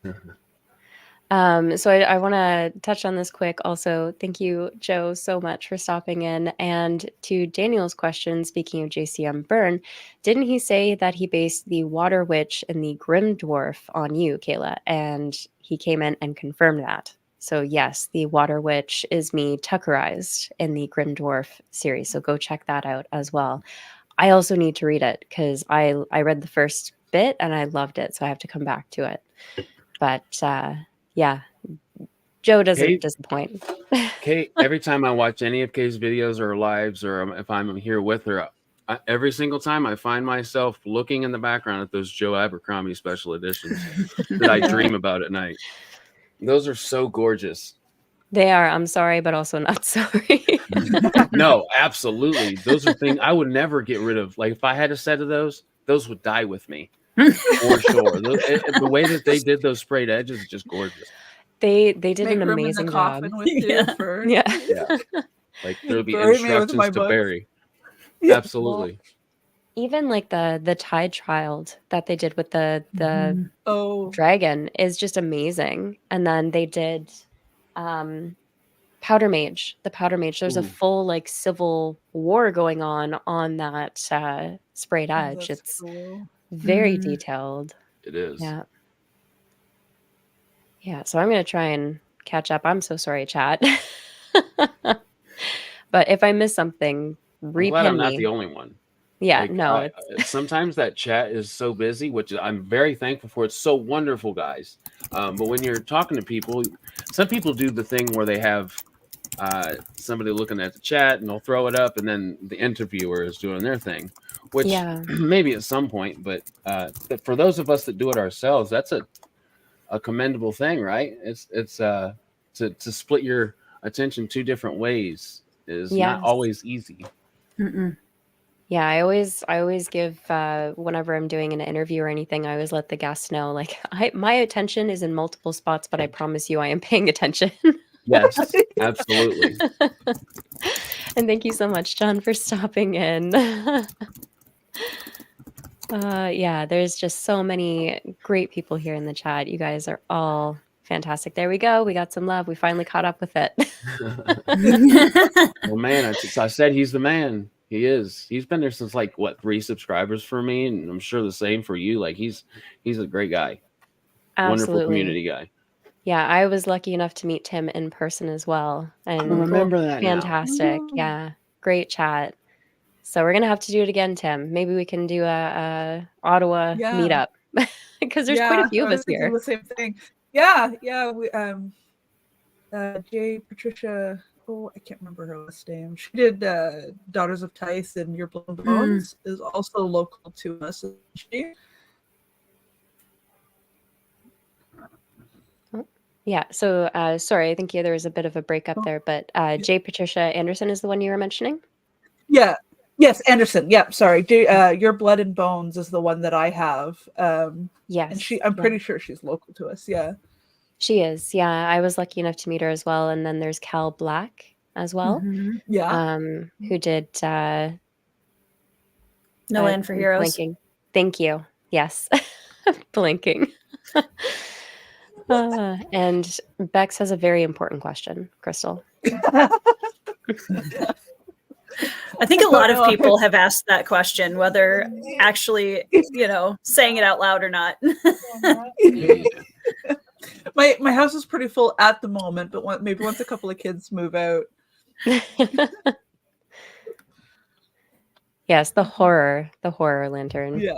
So I want to touch on this quick. Also, thank you, Joe, so much for stopping in. And to Daniel's question, speaking of JCM Byrne, didn't he say that he based the Water Witch and the Grim Dwarf on you, Kayla? And he came in and confirmed that. So yes, the Water Witch is me Tuckerized in the Grim Dwarf series. So go check that out as well. I also need to read it because I read the first bit and I loved it. So I have to come back to it. But yeah, Joe doesn't disappoint. Kate, every time I watch any of Kay's videos or lives, or if I'm here with her, every single time I find myself looking in the background at those Joe Abercrombie special editions that I dream about at night. Those are so gorgeous. They are. I'm sorry, but also not sorry. No, absolutely. Those are things I would never get rid of. Like if I had a set of those would die with me. For sure. The way that they did those sprayed edges is just gorgeous. They did Make an room amazing in the job. coffin with you for... Yeah. Like there'll be Bury me with instructions my to books. bury. Yeah. Absolutely. Even like the Tide Child that they did with the dragon is just amazing. And then they did Powder Mage. The Powder Mage. There's a full like civil war going on that sprayed edge. It's cool. very detailed. It is. Yeah. Yeah. So I'm gonna try and catch up. I'm so sorry, chat. But if I miss something, I'm glad I'm not the only one. Yeah, like, no. Sometimes that chat is so busy, which I'm very thankful for. It's so wonderful, guys. But when you're talking to people, some people do the thing where they have somebody looking at the chat and they'll throw it up, and then the interviewer is doing their thing, which Yeah. maybe at some point, but for those of us that do it ourselves, that's a commendable thing, right? It's to split your attention two different ways is not Yes. always easy. Mm-mm. Yeah, I always give whenever I'm doing an interview or anything, I always let the guests know, like, my attention is in multiple spots, but I promise you I am paying attention. Yes, absolutely. And thank you so much, John, for stopping in. Yeah, there's just so many great people here in the chat. You guys are all fantastic. There we go. We got some love. We finally caught up with it. Well, man, I said he's the man. He is. He's been there since like what 3 subscribers for me, and I'm sure the same for you. Like he's a great guy, wonderful Absolutely. community guy. Yeah, I was lucky enough to meet Tim in person as well, I and remember that now. fantastic. Yeah, great chat. So we're gonna have to do it again, Tim. Maybe we can do a Ottawa Yeah. meetup because there's quite a few of I us was thinking here. the same thing. Yeah. We, Jay, Patricia, I can't remember her last name. She did Daughters of Tice, and Your Blood and Bones is also local to us. She? Yeah. So sorry, I think there was a bit of a breakup there, but Jay Patricia Anderson is the one you were mentioning. Yeah. Yes, Anderson. Yeah, sorry. Your Blood and Bones is the one that I have. Yes. And I'm pretty sure she's local to us. Yeah. She is. Yeah, I was lucky enough to meet her as well. And then there's Cal Black as well. Mm-hmm. Yeah. Who did No Land for Heroes. Blinking. Thank you. Yes. Blinking. And Bex has a very important question, Crystal. I think a lot of people have asked that question, whether actually, saying it out loud or not. My house is pretty full at the moment, but maybe once a couple of kids move out. Yes, the horror lantern. Yeah.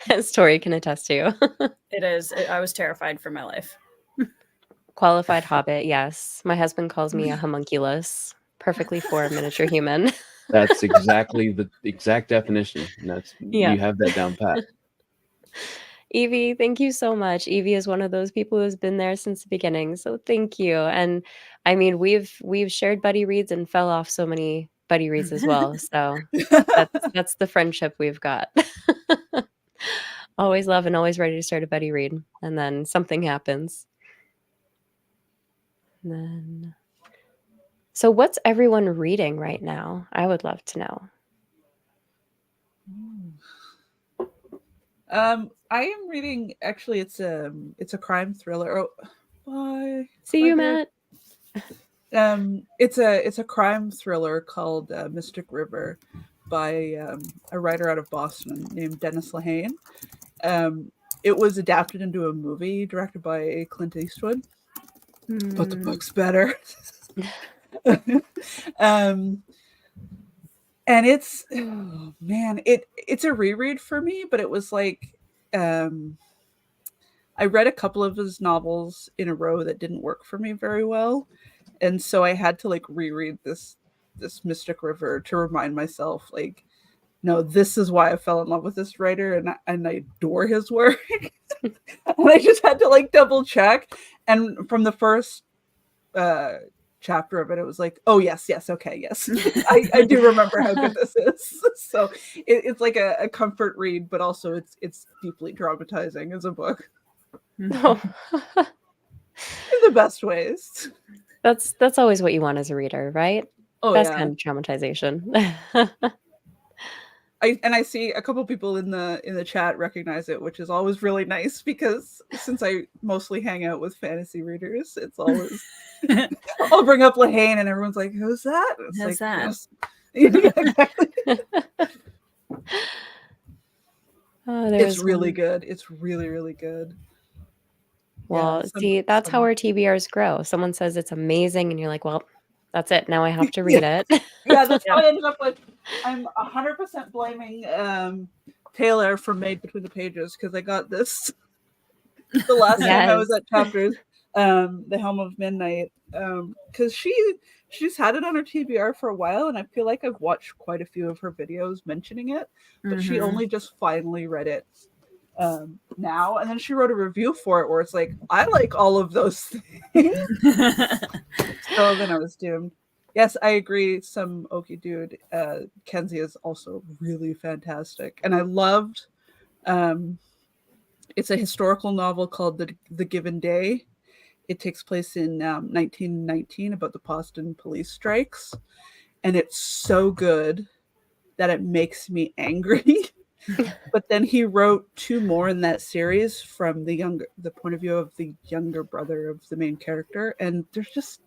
As Tori can attest to. It is. I was terrified for my life. Qualified hobbit, yes. My husband calls me a homunculus, perfectly formed miniature human. That's exactly the exact definition. Yeah. You have that down pat. Evie, thank you so much. Evie is one of those people who's been there since the beginning, so thank you. And I mean, we've shared buddy reads and fell off so many buddy reads as well. So that's the friendship we've got. Always love and always ready to start a buddy read, and then something happens. And then, so what's everyone reading right now? I would love to know. I am reading. Actually, it's a crime thriller. Oh, bye. See you, Matt. It's a crime thriller called Mystic River by a writer out of Boston named Dennis Lehane. It was adapted into a movie directed by Clint Eastwood, but the book's better. And it's it's a reread for me, but it was like I read a couple of his novels in a row that didn't work for me very well, and so I had to like reread this Mystic River to remind myself, like, no, this is why I fell in love with this writer, and I adore his work. And I just had to like double check, and from the first chapter of it, it was like, oh yes, okay, yes. I do remember how good this is. So it's like a comfort read, but also it's deeply traumatizing as a book. Oh. In the best ways. That's always what you want as a reader, right? Oh, Best yeah. kind of traumatization. I see a couple people in the chat recognize it, which is always really nice, because since I mostly hang out with fantasy readers, it's always I'll bring up Lehane and everyone's like, "Who's that?" It's Who's that? Yes. Yeah, exactly. It's really good. It's really, really good. Well, see, that's how our TBRs grow. Someone says it's amazing, and you're like, well, that's it. Now I have to read it. Yeah, that's how I ended up with. I'm 100% blaming Taylor from Made Between the Pages, because I got this the last time I was at Chapters. The Helm of Midnight, because she's had it on her TBR for a while, and I feel like I've watched quite a few of her videos mentioning it, but she only just finally read it now, and then she wrote a review for it where it's like, I like all of those things. So then I was doomed. Yes, I agree. Some Okie dude, Kenzie is also really fantastic, and I loved. It's a historical novel called The Given Day. It takes place in 1919 about the Boston police strikes, and it's so good that it makes me angry. But then he wrote 2 more in that series from the point of view of the younger brother of the main character, and there's just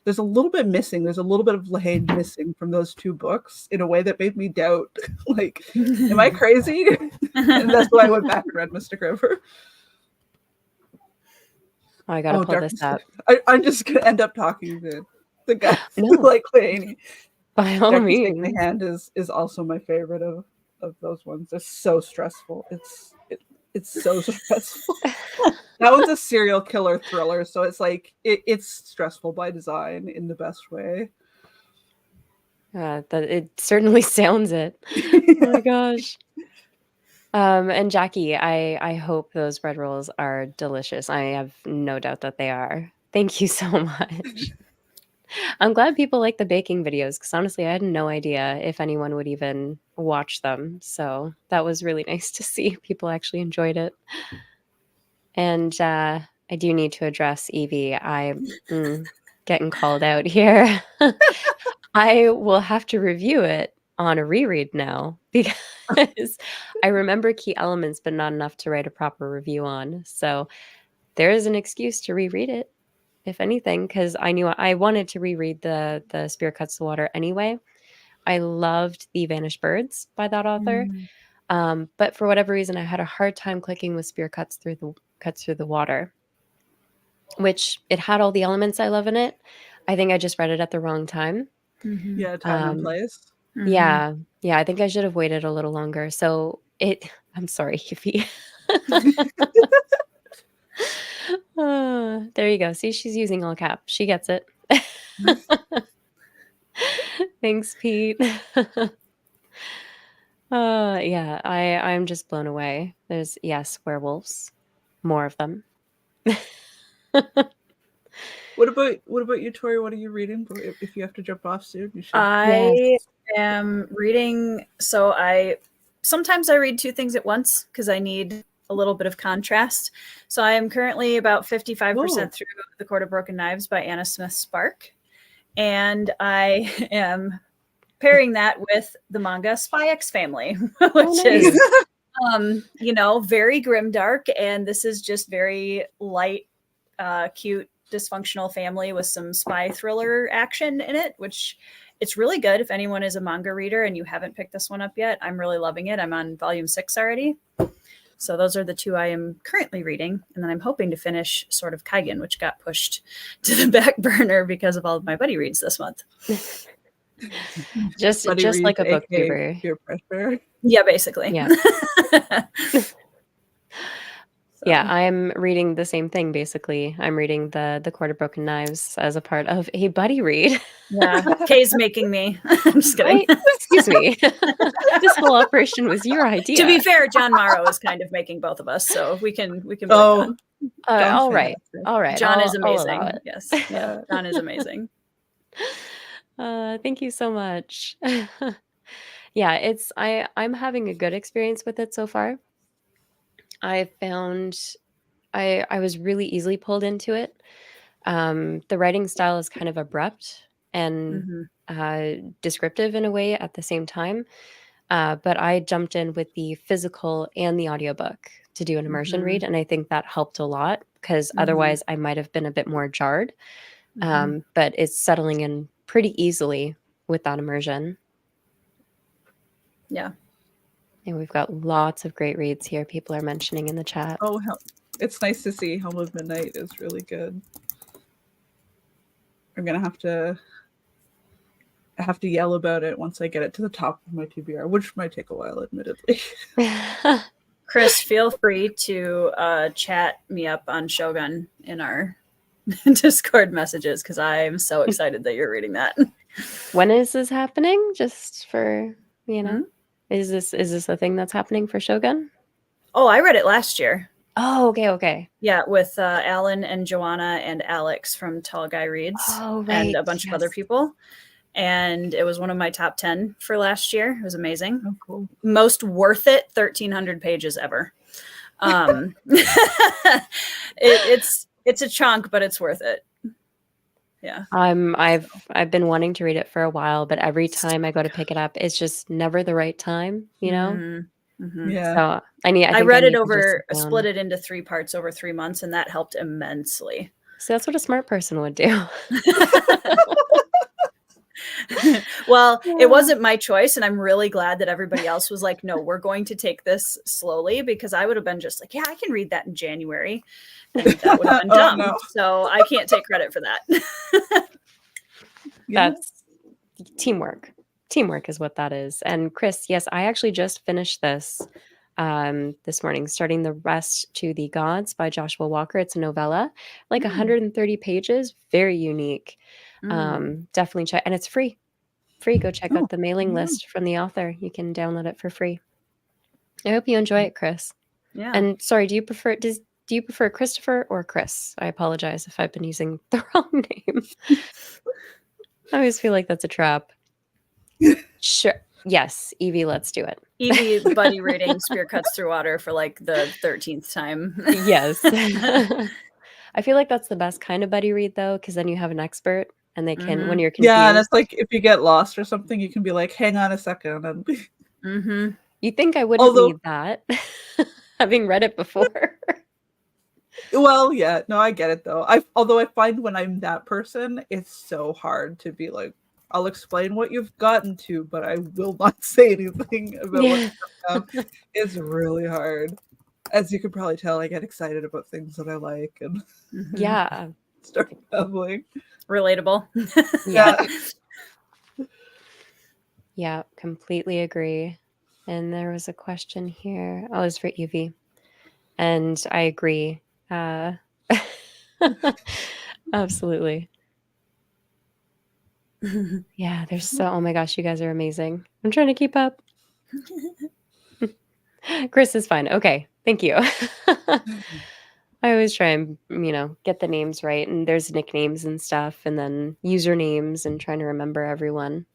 there's a little bit missing. There's a little bit of Lahane missing from those 2 books in a way that made me doubt, like, am I crazy? And that's why I went back and read Mystic River. Oh, I gotta pull this up. I'm just gonna end up talking to the guys No. like Lahane. By all Darkness Take means. My Hand is also my favorite of those ones. They're so stressful. It's so stressful. That one's a serial killer thriller, so it's like it's stressful by design in the best way. That it certainly sounds it. Oh my gosh. And Jackie, I hope those bread rolls are delicious. I have no doubt that they are. Thank you so much. I'm glad people like the baking videos, because honestly, I had no idea if anyone would even watch them. So that was really nice to see people actually enjoyed it. And I do need to address Evie. I'm getting called out here. I will have to review it on a reread now, because I remember key elements, but not enough to write a proper review on. So there is an excuse to reread it, if anything, because I knew I wanted to reread the Spirit Cuts the Water anyway. I loved The Vanished Birds by that author. But for whatever reason, I had a hard time clicking with Spear Cuts Through the Water, which it had all the elements I love in it. I think I just read it at the wrong time. Yeah, time and place. Yeah. I think I should have waited a little longer. So I'm sorry, Evie. There you go. See, she's using all caps. She gets it. Thanks, Pete. Yeah, I'm just blown away. There's, yes, werewolves. More of them. What about you, Tori? What are you reading? If you have to jump off soon, you should. I am reading. So sometimes I read 2 things at once because I need a little bit of contrast. So I am currently about 55% through The Court of Broken Knives by Anna Smith Spark, and I am pairing that with the manga Spy X Family, which is very grimdark, and this is just very light, cute, dysfunctional family with some spy thriller action in it, which it's really good. If anyone is a manga reader and you haven't picked this one up yet, I'm really loving it. I'm on volume 6 already. So those are the 2 I am currently reading. And then I'm hoping to finish Sword of Kaigen, which got pushed to the back burner because of all of my buddy reads this month. just like a booktuber. Peer pressure. Yeah, basically. Yeah. Yeah, I'm reading the same thing, basically. I'm reading the Court of Broken Knives as a part of a buddy read. Yeah, Kay's making me. I'm just kidding. Excuse me. This whole operation was your idea. To be fair, John Morrow is kind of making both of us, so we can Oh, all right. John is I'll amazing. allow it. Yes, yeah, John is amazing. Thank you so much. Yeah, I'm having a good experience with it so far. I found I was really easily pulled into it. The writing style is kind of abrupt and descriptive in a way at the same time. But I jumped in with the physical and the audiobook to do an immersion read, and I think that helped a lot, because otherwise I might have been a bit more jarred. But it's settling in pretty easily with that immersion. Yeah. And we've got lots of great reads here people are mentioning in the chat. Oh, it's nice to see. Helm of Midnight is really good. I'm gonna have to yell about it once I get it to the top of my TBR, which might take a while, admittedly. Chris, feel free to chat me up on Shogun in our Discord messages because I'm so excited that you're reading that. When is this happening? Just for, is this a thing that's happening for Shogun? Oh, I read it last year. Oh, okay. Yeah, with Alan and Joanna and Alex from Tall Guy Reads and a bunch of other people. And it was one of my top 10 for last year. It was amazing. Oh, cool. Most worth it, 1,300 pages ever. It's a chunk, but it's worth it. Yeah. I've been wanting to read it for a while, but every time I go to pick it up, it's just never the right time, Mm-hmm. Yeah. So I read it over, split it into 3 parts over 3 months, and that helped immensely. So that's what a smart person would do. Well, it wasn't my choice, and I'm really glad that everybody else was like, no, we're going to take this slowly, because I would have been just like, yeah, I can read that in January, and that would have been dumb. No. So I can't take credit for that. That's teamwork. Teamwork is what that is. And Chris, yes, I actually just finished this morning, starting The Rest to the Gods by Joshua Walker. It's a novella, like 130 pages, very unique. Definitely check, and it's free. Go check out the mailing list from the author. You can download it for free. I hope you enjoy it, Chris. Yeah. And sorry, do you prefer Christopher or Chris? I apologize if I've been using the wrong name. I always feel like that's a trap. Sure. Yes, Evie, let's do it. Evie buddy reading Spear Cuts Through Water for like the 13th time. Yes. I feel like that's the best kind of buddy read, though, because then you have an expert and they can, when you're confused. Yeah, and it's like if you get lost or something, you can be like, hang on a second. And You think I wouldn't need that, having read it before. Well, yeah, no, I get it, though. Although I find when I'm that person, it's so hard to be like, I'll explain what you've gotten to, but I will not say anything about what it's really hard. As you can probably tell, I get excited about things that I like and start babbling. Relatable. Yeah, completely agree. And there was a question here. Oh, it's for Evie. And I agree. Absolutely. Yeah, there's oh my gosh, you guys are amazing. I'm trying to keep up. Chris is fine. Okay, thank you. I always try and, get the names right. And there's nicknames and stuff, and then usernames, and trying to remember everyone.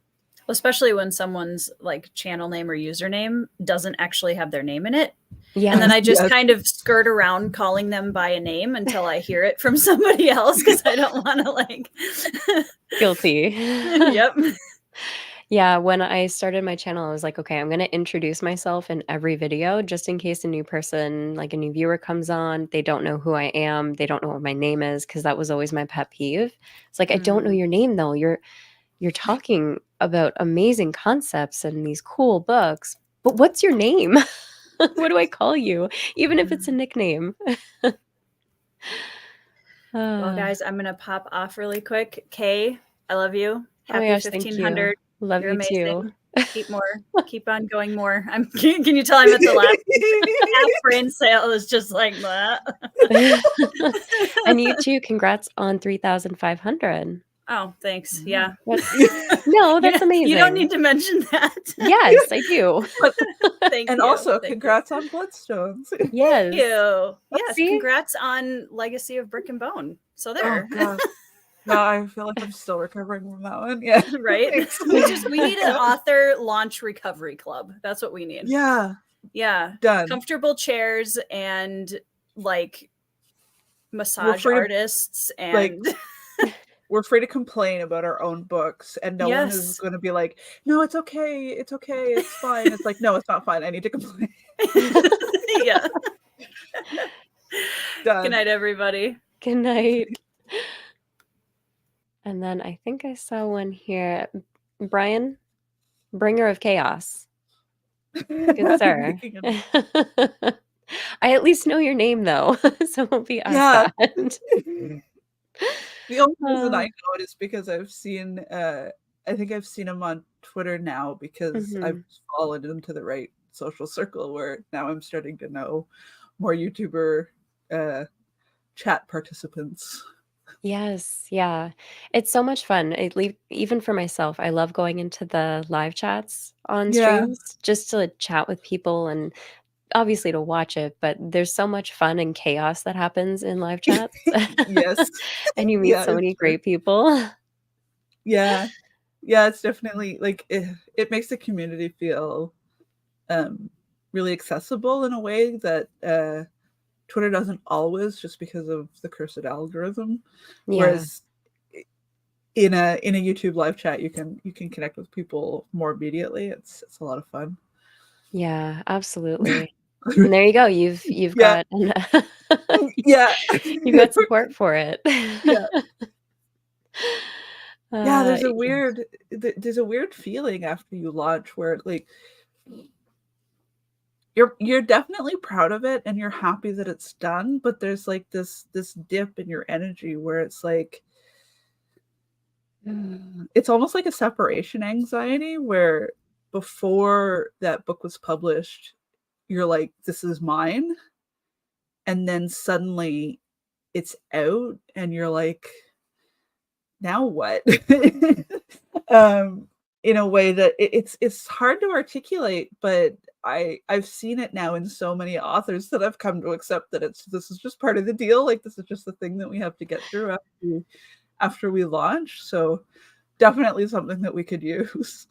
Especially when someone's like channel name or username doesn't actually have their name in it. Yeah. And then I just kind of skirt around calling them by a name until I hear it from somebody else, because I don't want to like... Guilty. Yep. Yeah, when I started my channel, I was like, okay, I'm going to introduce myself in every video just in case a new person, like a new viewer comes on. They don't know who I am. They don't know what my name is, because that was always my pet peeve. It's like, I don't know your name, though. You're talking about amazing concepts and these cool books, but what's your name? What do I call you? Even if it's a nickname. Well, guys, I'm going to pop off really quick. Kay, I love you. Happy gosh, 1,500. Love You're you amazing. too. Keep on going more. Can you tell I'm at the last half brain cell is just like that. And you too. Congrats on 3,500. Oh, thanks. Yeah. No, that's amazing. You don't need to mention that. Yes, I do. Thank and you. also, Thank congrats on Bloodstones. Yes. Thank you. Yes, See? congrats on Legacy of Brick and Bone. So there. Oh, God. No, I feel like I'm still recovering from that one. Yeah. Right? we need an author launch recovery club. That's what we need. Yeah. Yeah. Done. Comfortable chairs and like massage artists and we're free to complain about our own books, and no one is going to be like, no, it's okay. It's okay. It's fine. It's like, no, it's not fine. I need to complain. Yeah. Done. Good night, everybody. Good night. And then I think I saw one here. Brian, Bringer of Chaos. Good sir. I at least know your name, though, so it won't be us. The only reason I know it is because I've seen, I think I've seen him on Twitter now, because I've fallen into the right social circle where now I'm starting to know more YouTuber chat participants. Yes, yeah. It's so much fun. Even for myself, I love going into the live chats on Yeah. streams just to chat with people and obviously to watch it, but there's so much fun and chaos that happens in live chats. Yes. And you meet Yeah, so it's many true. great people. Yeah. Yeah, it's definitely like it makes the community feel really accessible in a way that Twitter doesn't always, just because of the cursed algorithm. Yeah. Whereas in a YouTube live chat, you can connect with people more immediately. It's a lot of fun. Yeah, absolutely. And there you go. You've Yeah. got Yeah. you've got support for it. Yeah. Yeah, Uh, there's a weird feeling after you launch where like you're definitely proud of it and you're happy that it's done, but there's like this dip in your energy where it's like it's almost like a separation anxiety where before that book was published, you're like, this is mine. And then suddenly it's out and you're like, now what? In a way that it's hard to articulate, but I've seen it now in so many authors that I've come to accept that this is just part of the deal. Like this is just the thing that we have to get through after we launch. So definitely something that we could use.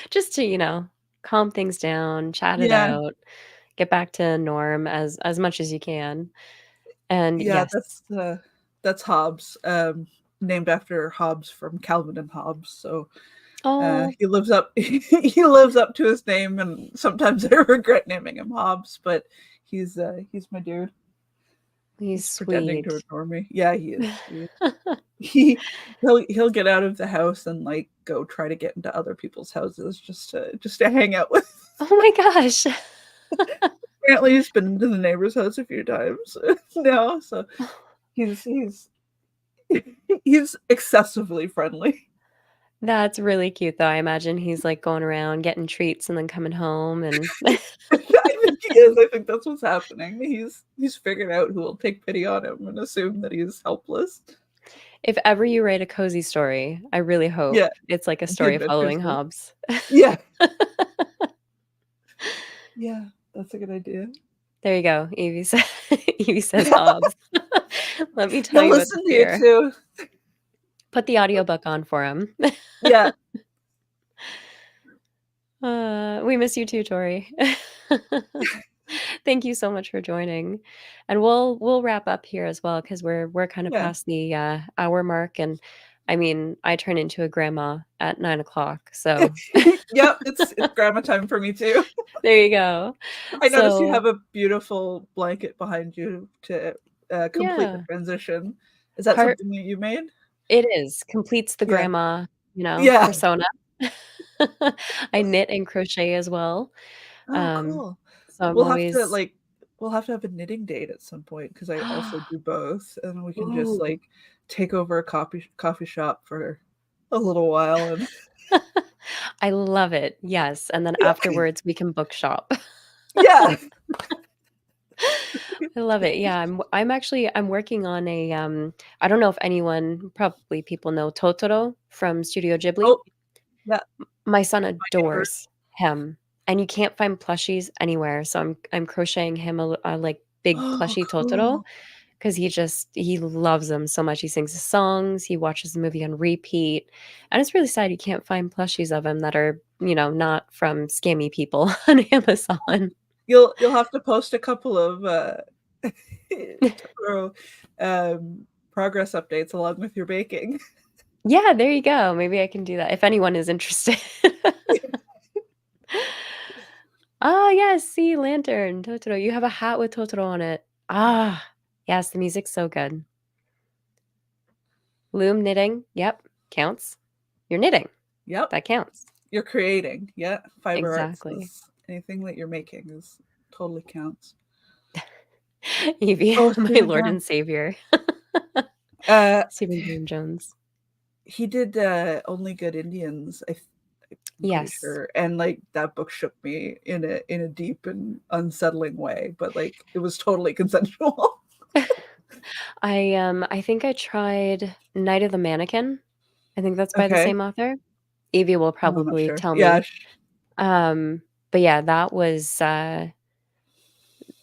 just to, calm things down, chat it Yeah, out, get back to norm as much as you can. And yeah, yes. that's Hobbes, named after Hobbes from Calvin and Hobbes. So Oh, he lives up he lives up to his name, and sometimes I regret naming him Hobbes, but he's my dude. he's He's pretending sweet. to ignore me. Yeah, he is. He'll get out of the house and like go try to get into other people's houses just to hang out with. Oh my gosh. Apparently, he's been into the neighbor's house a few times now, so he's he's excessively friendly. That's really cute, though. I imagine he's, like, going around getting treats and then coming home and I think he is. I think that's what's happening. He's figured out who will take pity on him and assume that he's helpless. If ever you write a cozy story, I really hope Yeah, it's like a the story adventures following of Hobbes. yeah. Yeah, that's a good idea. There you go. Evie says Hobbes. Let me tell He'll you about the listen to you fear. too. Put the audiobook on for him. Yeah. We miss you too, Tori. Thank you so much for joining. And we'll wrap up here as well because we're kind of Yeah. past the hour mark. And I mean, I turn into a grandma at 9:00. So Yep, it's grandma time for me too. there you go. I noticed you So have a beautiful blanket behind you to complete the yeah, transition. Is that part something that you made? it is completes the Yeah. grandma, Yeah. persona. I knit and crochet as well. Oh, Um, cool. so I'm We'll have to always have a knitting date at some point because I also do both, and we can just Ooh. like take over a coffee shop for a little while and I love it. Yes, and then yeah. afterwards we can bookshop. Yeah. I love it. Yeah, I'm working on a I don't know if probably people know Totoro from Studio Ghibli. Oh, yeah. My son My neighbor. adores him, and you can't find plushies anywhere. So I'm crocheting him a like big Oh, plushie Totoro cool. because he loves them so much. He sings his songs, he watches the movie on repeat, and it's really sad you can't find plushies of him that are not from scammy people on Amazon. You'll have to post a couple of Totoro, progress updates along with your baking. Yeah, there you go. Maybe I can do that if anyone is interested. Ah, yes, see, lantern, Totoro. You have a hat with Totoro on it. Ah, yes, the music's so good. Loom knitting, yep, counts. You're knitting, Yep. that counts. You're creating. Yeah. Fiber Exactly. arts is anything that you're making is totally counts. Evie, Oh, my Stephen Lord Jones. and Savior. Uh Stephen Graham Jones. he did Only Good Indians. I'm pretty Yes. sure. And like that book shook me in a deep and unsettling way, but like it was totally consensual. I think I tried Night of the Mannequin. I think that's by the Okay. same author. Evie will Oh, I'm not probably sure. tell Yeah. me. But yeah, that was I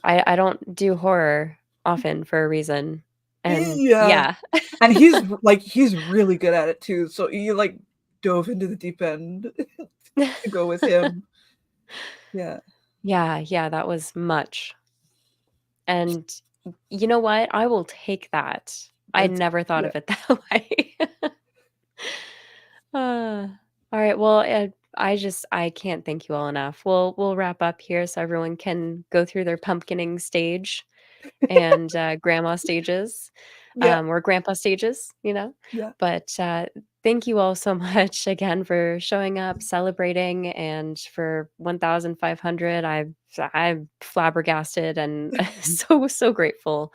don't do horror often for a reason. And Yeah. yeah. And he's really good at it too. So you like dove into the deep end to go with him. Yeah. Yeah, that was much. And you know what? I will take that. I It's never thought yeah. of it that way. Uh, all right. Well, I can't thank you all enough. We'll wrap up here so everyone can go through their pumpkining stage and grandma stages, Yeah. or grandpa stages, you know. Yeah. But thank you all so much again for showing up, celebrating, and for 1,500. I'm flabbergasted and so grateful.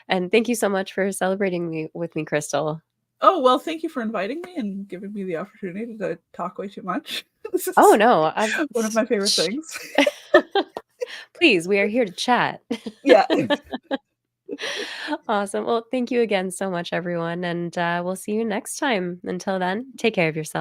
And thank you so much for celebrating with me, Crystal. Oh, well, thank you for inviting me and giving me the opportunity to talk way too much. This Oh is no, one of my favorite things. please, we are here to chat. Yeah. Awesome. Well, thank you again so much, everyone, and we'll see you next time. Until then, take care of yourself.